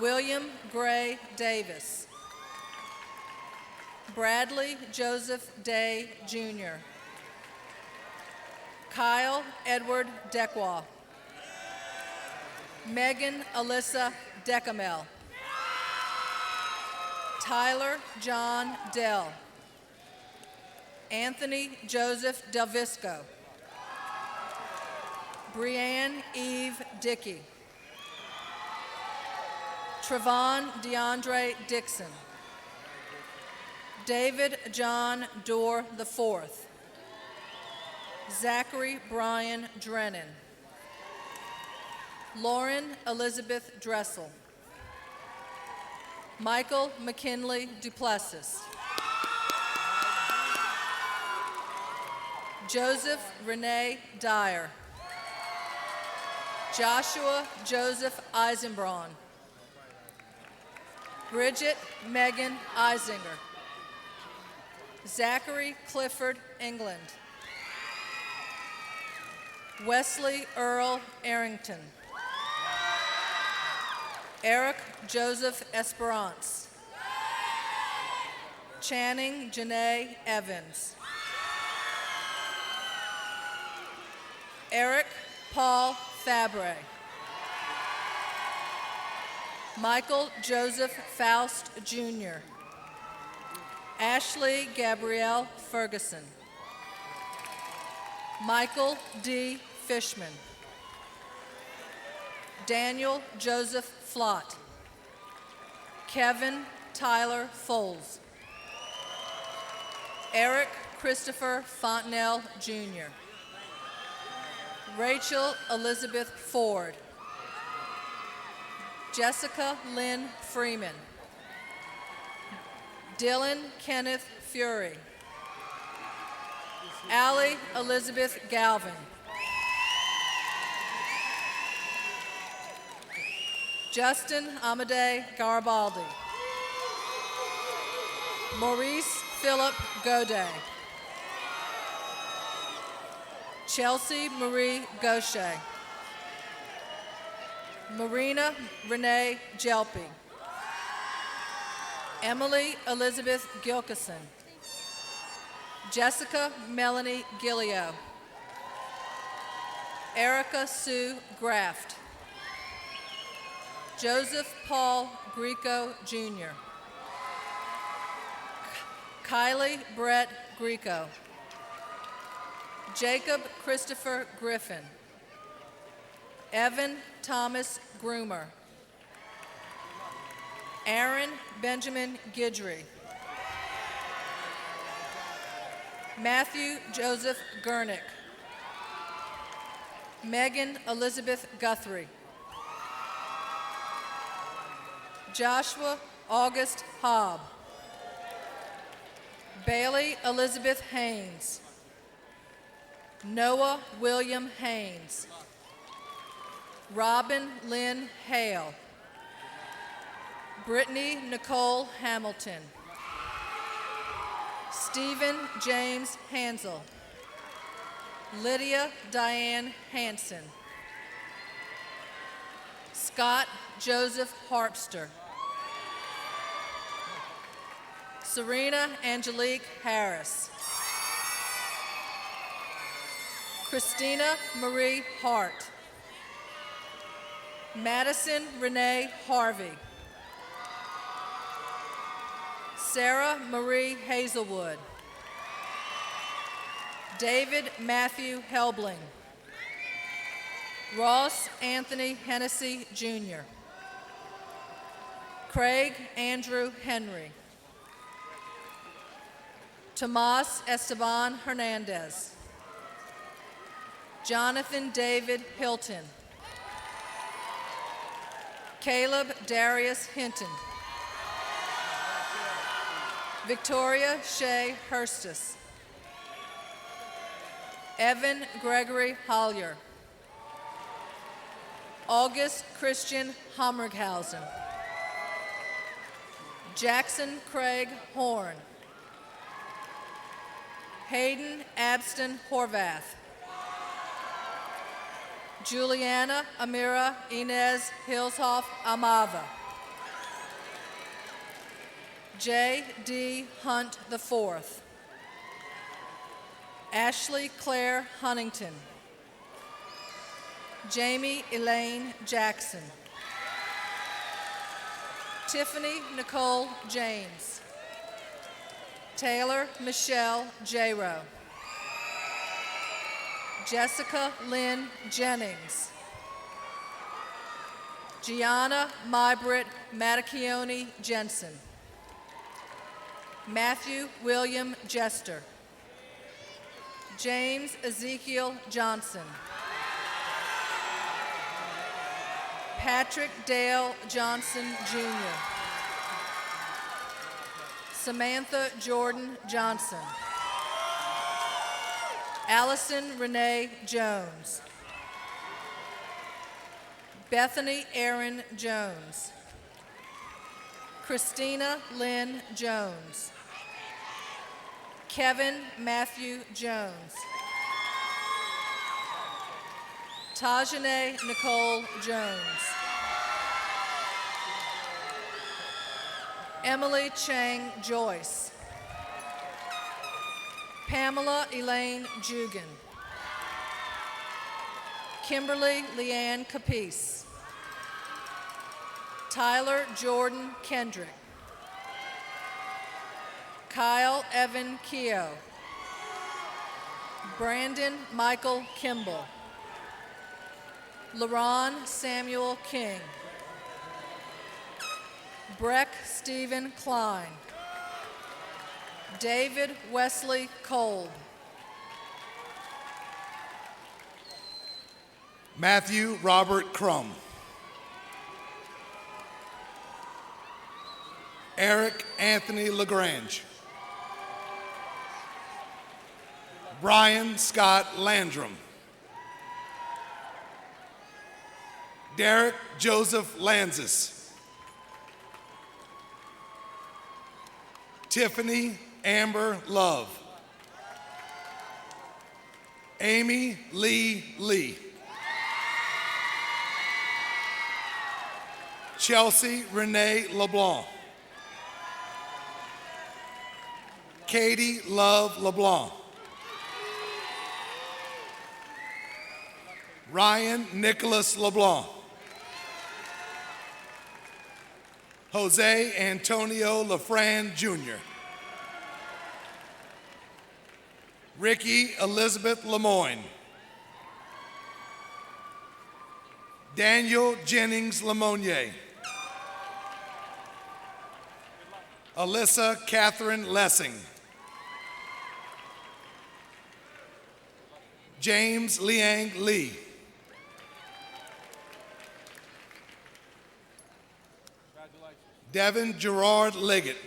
Speaker 9: William Gray Davis. Bradley Joseph Day Jr. Kyle Edward Deckwa. Megan Alyssa Decamel. Tyler John Dell. Anthony Joseph Delvisco. Brianne Eve Dickey. Trevon DeAndre Dixon. David John Dorr IV. Zachary Brian Drennan. Lauren Elizabeth Dressel. Michael McKinley Duplessis. Joseph Renee Dyer. Joshua Joseph Eisenbraun. Bridget Megan Eisinger. Zachary Clifford England. Wesley Earl Arrington. Eric Joseph Esperance. Channing Janae Evans. Eric Paul Fabre. Michael Joseph Faust Jr. Ashley Gabrielle Ferguson. Michael D. Fishman. Daniel Joseph Flott. Kevin Tyler Foles. Eric Christopher Fontenelle Jr. Rachel Elizabeth Ford. Jessica Lynn Freeman. Dylan Kenneth Fury. Allie Elizabeth Galvin. Justin Amadei Garibaldi. Maurice Philip Godet. Chelsea Marie Gaucher. Marina Renee Jelpy. Emily Elizabeth Gilkison. Jessica Melanie Gillio. Erica Sue Graft. Joseph Paul Greco Jr. Kylie Brett Greco. Jacob Christopher Griffin. Evan Thomas Groomer. Aaron Benjamin Guidry. Matthew Joseph Gurnick. Megan Elizabeth Guthrie. Joshua August Hobb. Bailey Elizabeth Haynes. Noah William Haynes. Robin Lynn Hale. Brittany Nicole Hamilton. Stephen James Hansel. Lydia Diane Hanson. Scott Joseph Harpster. Serena Angelique Harris. Christina Marie Hart. Madison Renee Harvey. Sarah Marie Hazelwood. David Matthew Helbling. Ross Anthony Hennessy Jr. Craig Andrew Henry. Tomas Esteban Hernandez. Jonathan David Hilton. Caleb Darius Hinton. Victoria Shea Hurstis. Evan Gregory Hollier. August Christian Hammerghausen. Jackson Craig Horn. Hayden Abston Horvath. Juliana Amira Inez Hilshoff Amava. J. D. Hunt IV. Ashley Claire Huntington. Jamie Elaine Jackson. Tiffany Nicole James. Taylor Michelle Jaro. Jessica Lynn Jennings. Gianna Mybrit Matacchione Jensen. Matthew William Jester. James Ezekiel Johnson. Patrick Dale Johnson Jr. Samantha Jordan Johnson. Allison Renee Jones. Bethany Aaron Jones. Christina Lynn Jones. Kevin Matthew Jones. Tajane Nicole Jones. Emily Chang Joyce. Pamela Elaine Jugan. Kimberly Leanne Capice. Tyler Jordan Kendrick. Kyle Evan Keogh. Brandon Michael Kimball. LaRon Samuel King. Breck Stephen Klein. David Wesley Kolb.
Speaker 10: Matthew Robert Crum. Eric Anthony LaGrange. Brian Scott Landrum. Derek Joseph Lanzis. Tiffany Amber Love. Amy Lee Lee. Chelsea Renee LeBlanc. Katie Love LeBlanc. Ryan Nicholas LeBlanc. Jose Antonio LaFran Jr. Ricky Elizabeth Lemoyne. Daniel Jennings Lemonnier. Alyssa Catherine Lessing. James Liang Lee. Devin Gerard Liggett.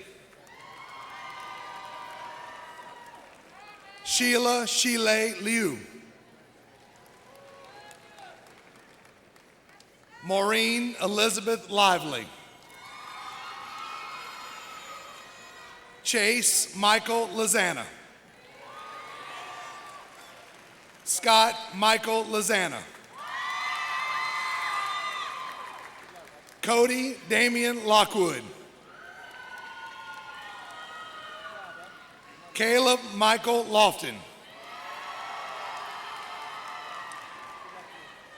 Speaker 10: Sheila Shile Liu. Maureen Elizabeth Lively. Chase Michael Lozana. Scott Michael Lozana. Cody Damian Lockwood. Caleb Michael Lofton.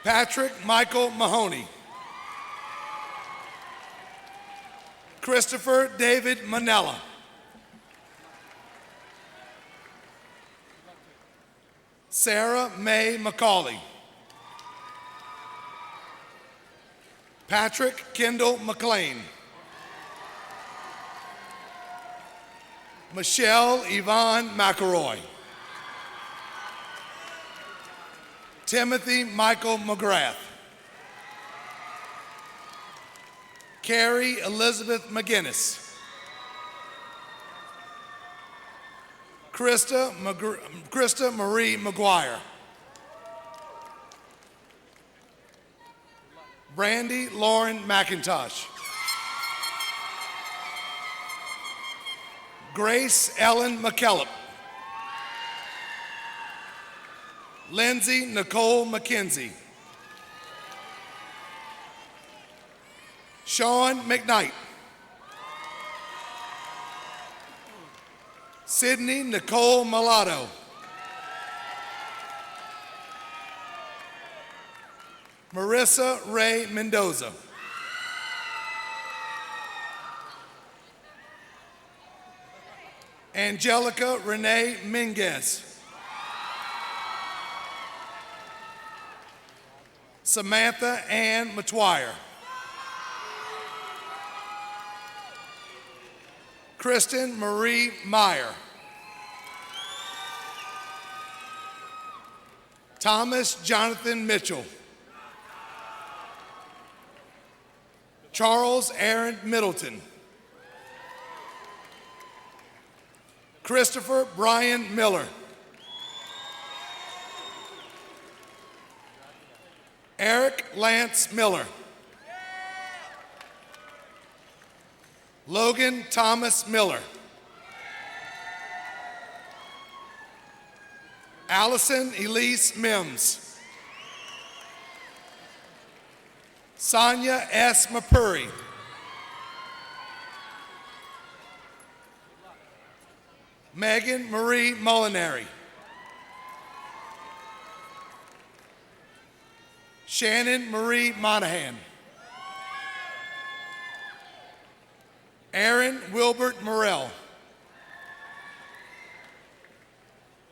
Speaker 10: Patrick Michael Mahoney. Christopher David Manella. Sarah Mae McCauley. Patrick Kendall McLean. Michelle Yvonne McElroy. Timothy Michael McGrath. Carrie Elizabeth McGinnis. Krista Marie McGuire. Brandy Lauren McIntosh. Grace Ellen McKellop. Lindsay Nicole McKenzie. Sean McKnight. Sydney Nicole Mulatto. Marissa Ray Mendoza. Angelica Renee Minguez. Samantha Ann Matwire. Kristen Marie Meyer. Thomas Jonathan Mitchell. Charles Aaron Middleton. Christopher Brian Miller. Eric Lance Miller. Logan Thomas Miller. Allison Elise Mims. Sonia S. Mapuri. Megan Marie Molinari. Shannon Marie Monahan. Aaron Wilbert Morell.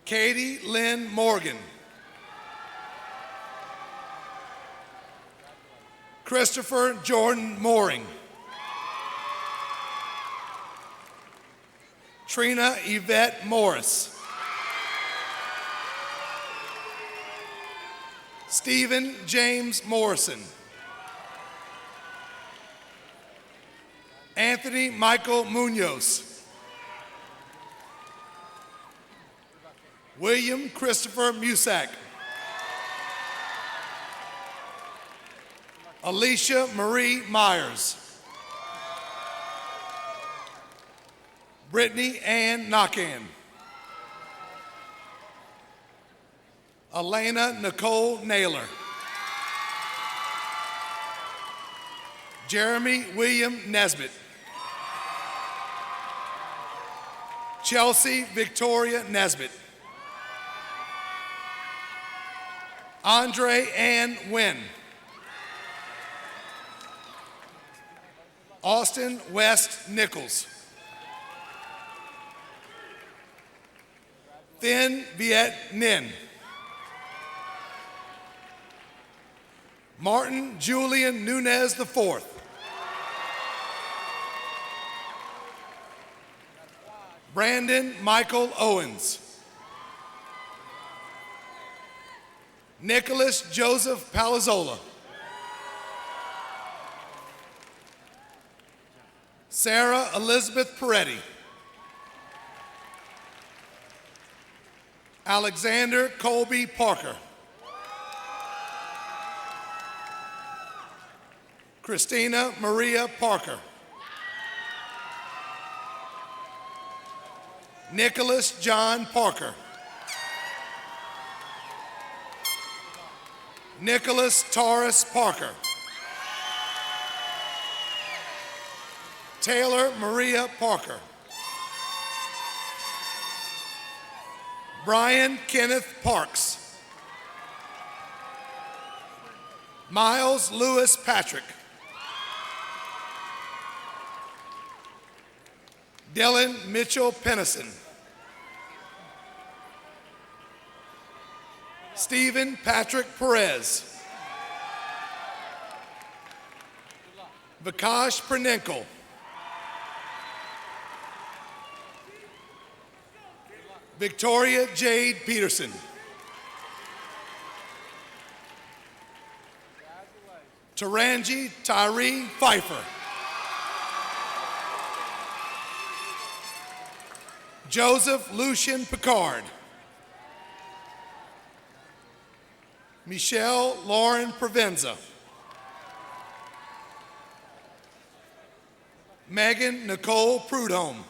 Speaker 10: Katie Lynn Morgan. Christopher Jordan Mooring. Trina Yvette Morris. Stephen James Morrison. Anthony Michael Munoz. William Christopher Musak. Alicia Marie Myers. Brittany Ann Knockan. Elena Nicole Naylor. Jeremy William Nesbitt. Chelsea Victoria Nesbitt. Andre Ann Wynn. Austin West Nichols. Thin Viet Ninh. Martin Julian Nunez IV. Brandon Michael Owens. Nicholas Joseph Palazzola. Sarah Elizabeth Peretti. Alexander Colby Parker. Christina Maria Parker. Nicholas John Parker. Nicholas Taurus Parker. Taylor Maria Parker. Brian Kenneth Parks. Miles Lewis Patrick. Dylan Mitchell Pennison. Stephen Patrick Perez. Vikash Pernenkel. Victoria Jade Peterson. Taranji Tyree Pfeiffer. Joseph Lucian Picard. Michelle Lauren Provenza. Megan Nicole Prudhomme.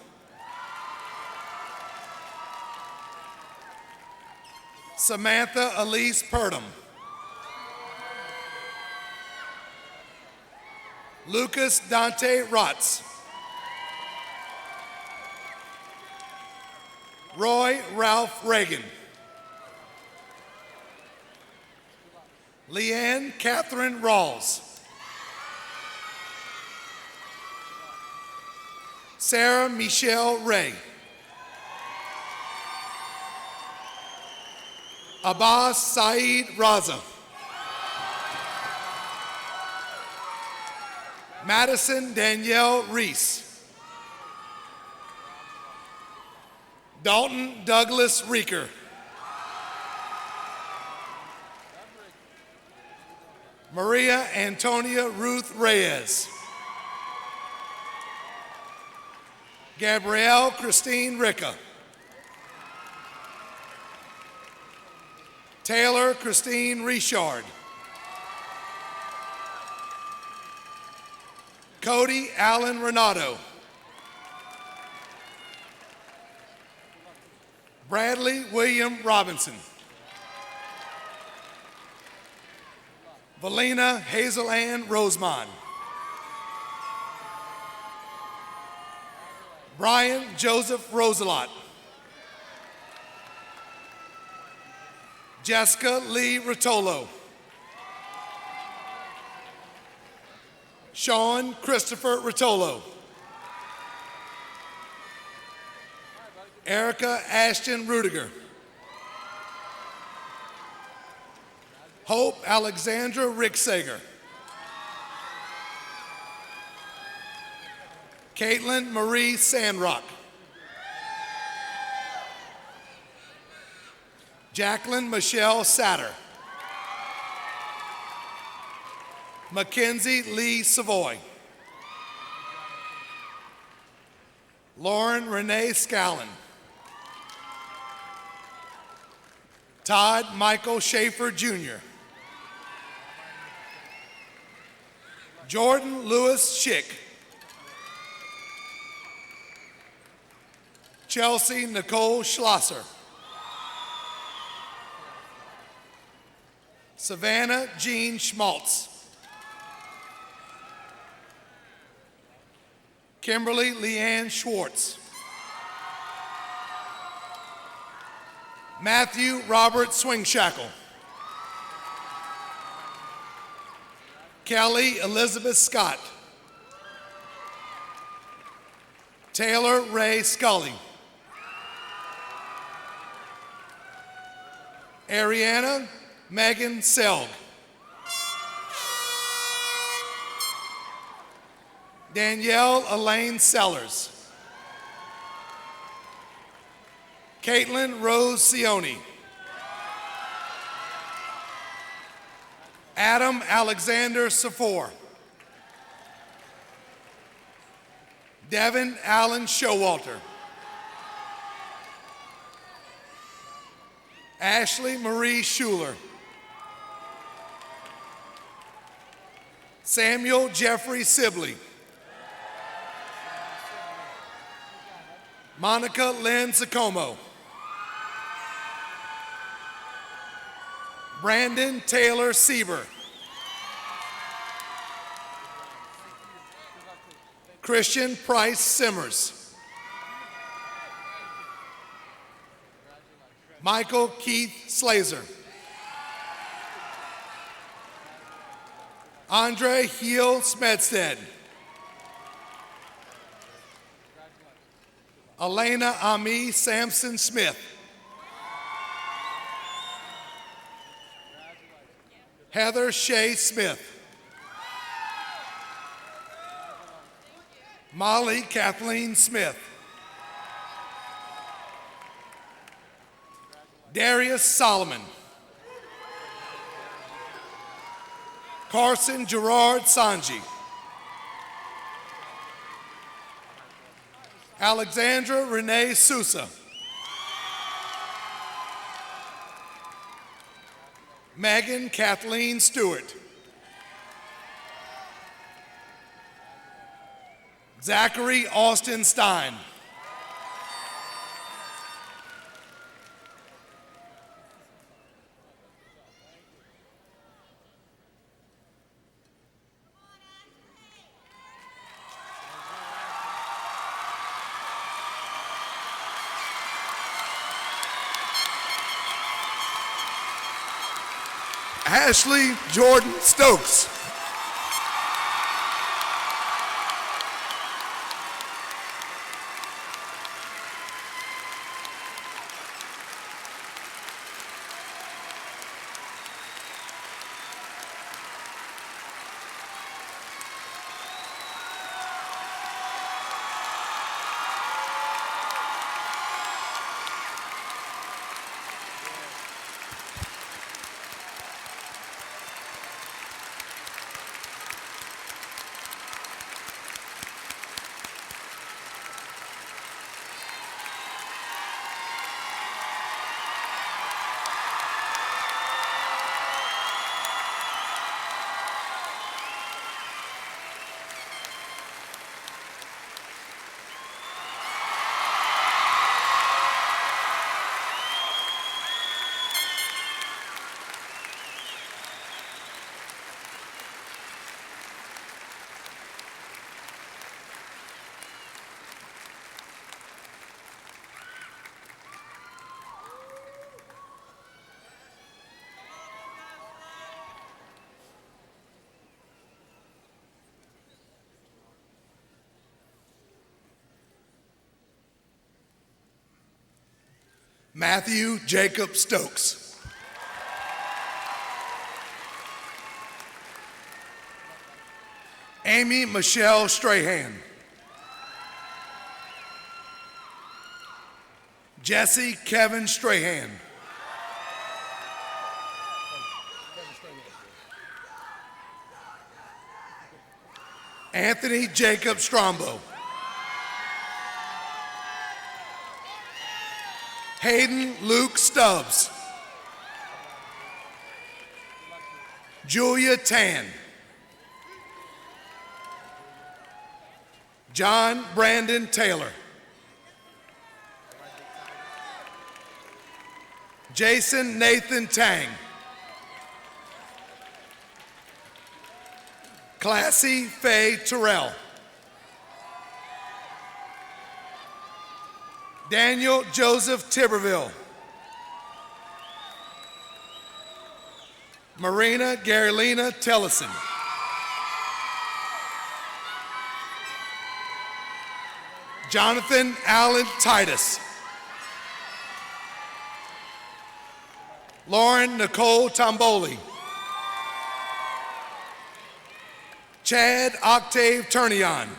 Speaker 10: Samantha Elise Purdom. Lucas Dante Rotz. Roy Ralph Reagan. Leanne Catherine Rawls. Sarah Michelle Ray. Abbas Saeed Raza. Madison Danielle Reese. Dalton Douglas Reeker. Maria Antonia Ruth Reyes. Gabrielle Christine Ricca. Taylor Christine Richard. Cody Allen Renato. Bradley William Robinson. Valina Hazel Ann Rosemond. Brian Joseph Roselot. Jessica Lee Rotolo. Sean Christopher Rotolo. Erica Ashton Rudiger. Hope Alexandra Ricksager. Caitlin Marie Sandrock. Jacqueline Michelle Satter. Mackenzie Lee Savoy. Lauren Renee Scallon. Todd Michael Schaefer Jr. Jordan Lewis Schick. Chelsea Nicole Schlosser. Savannah Jean Schmaltz. Kimberly Leanne Schwartz. Matthew Robert Swingshackle. Kelly Elizabeth Scott. Taylor Ray Scully. Ariana Megan Selg. Danielle Elaine Sellers. Caitlin Rose Sione. Adam Alexander Safor. Devin Allen Showalter. Ashley Marie Schuler. Samuel Jeffrey Sibley. Monica Lynn Sacomo. Brandon Taylor Sieber. Christian Price Simmers. Michael Keith Slazer. Andre Heel Smedstead. Elena Ami Sampson Smith. Heather Shea Smith. Molly Kathleen Smith. Darius Solomon. Carson Gerard Sanji. Alexandra Renee Sousa. Megan Kathleen Stewart. Zachary Austin Stein. Ashley Jordan Stokes. Matthew Jacob Stokes. Amy Michelle Strahan. Jesse Kevin Strahan. Anthony Jacob Strombo. Hayden Luke Stubbs. Julia Tan. John Brandon Taylor. Jason Nathan Tang. Classy Faye Terrell. Daniel Joseph Tiberville. Marina Garilina Tellison. Jonathan Allen Titus. Lauren Nicole Tomboli. Chad Octave Turnion.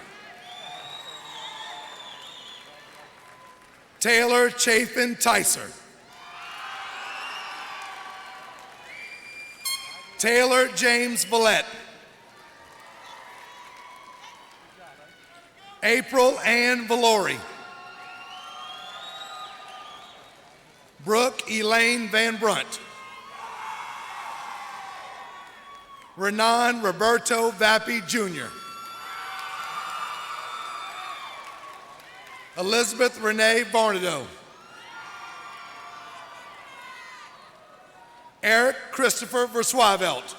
Speaker 10: Taylor Chafin Ticer. Taylor James Villette. April Ann Valori. Brooke Elaine Van Brunt. Renan Roberto Vapi Jr. Elizabeth Renee Barnado. Eric Christopher Verswavelt.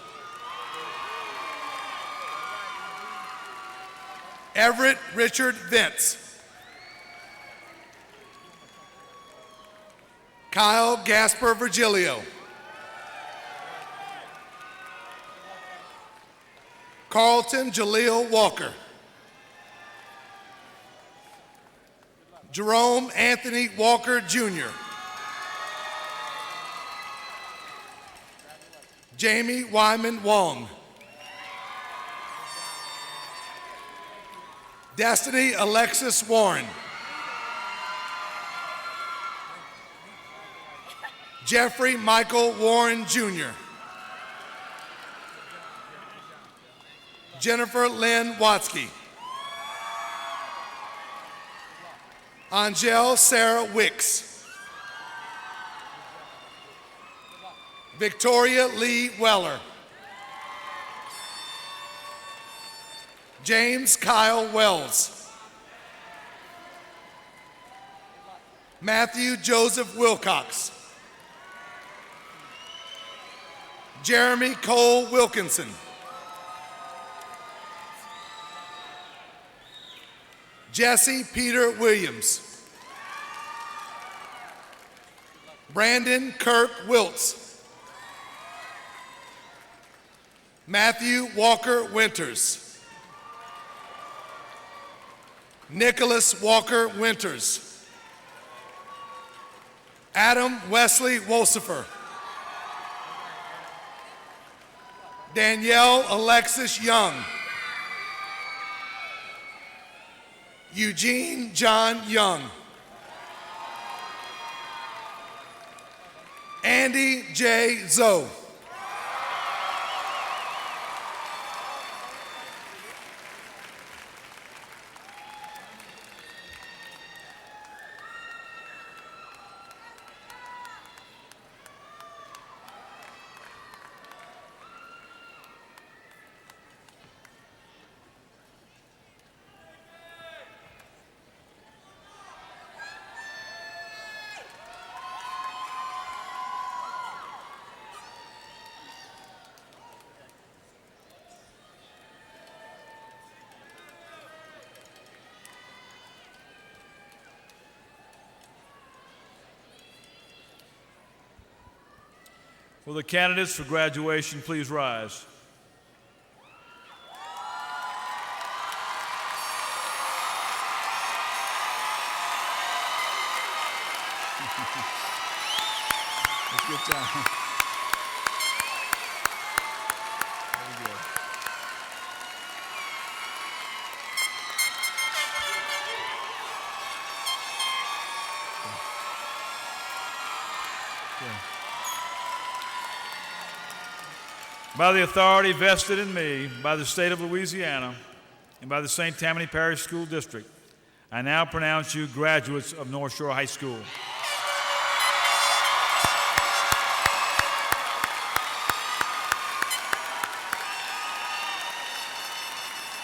Speaker 10: Everett Richard Vince. Kyle Gasper Virgilio. Carlton Jaleel Walker. Jerome Anthony Walker Jr. Jamie Wyman Wong. Destiny Alexis Warren. Jeffrey Michael Warren Jr. Jennifer Lynn Watsky. Angel Sarah Wicks. Victoria Lee Weller. James Kyle Wells. Matthew Joseph Wilcox. Jeremy Cole Wilkinson. Jesse Peter Williams. Brandon Kirk Wiltz. Matthew Walker Winters. Nicholas Walker Winters. Adam Wesley Wolsifer. Danielle Alexis Young. Eugene John Young. Andy J. Zoe.
Speaker 4: Will the candidates for graduation please rise? That's a good time. Very good. Okay. By the authority vested in me by the state of Louisiana and by the St. Tammany Parish School District, I now pronounce you graduates of Northshore High School.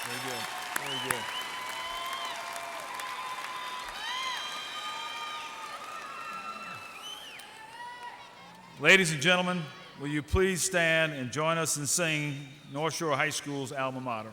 Speaker 4: Very good. Very good. Ladies and gentlemen, will you please stand and join us in singing Northshore High School's alma mater?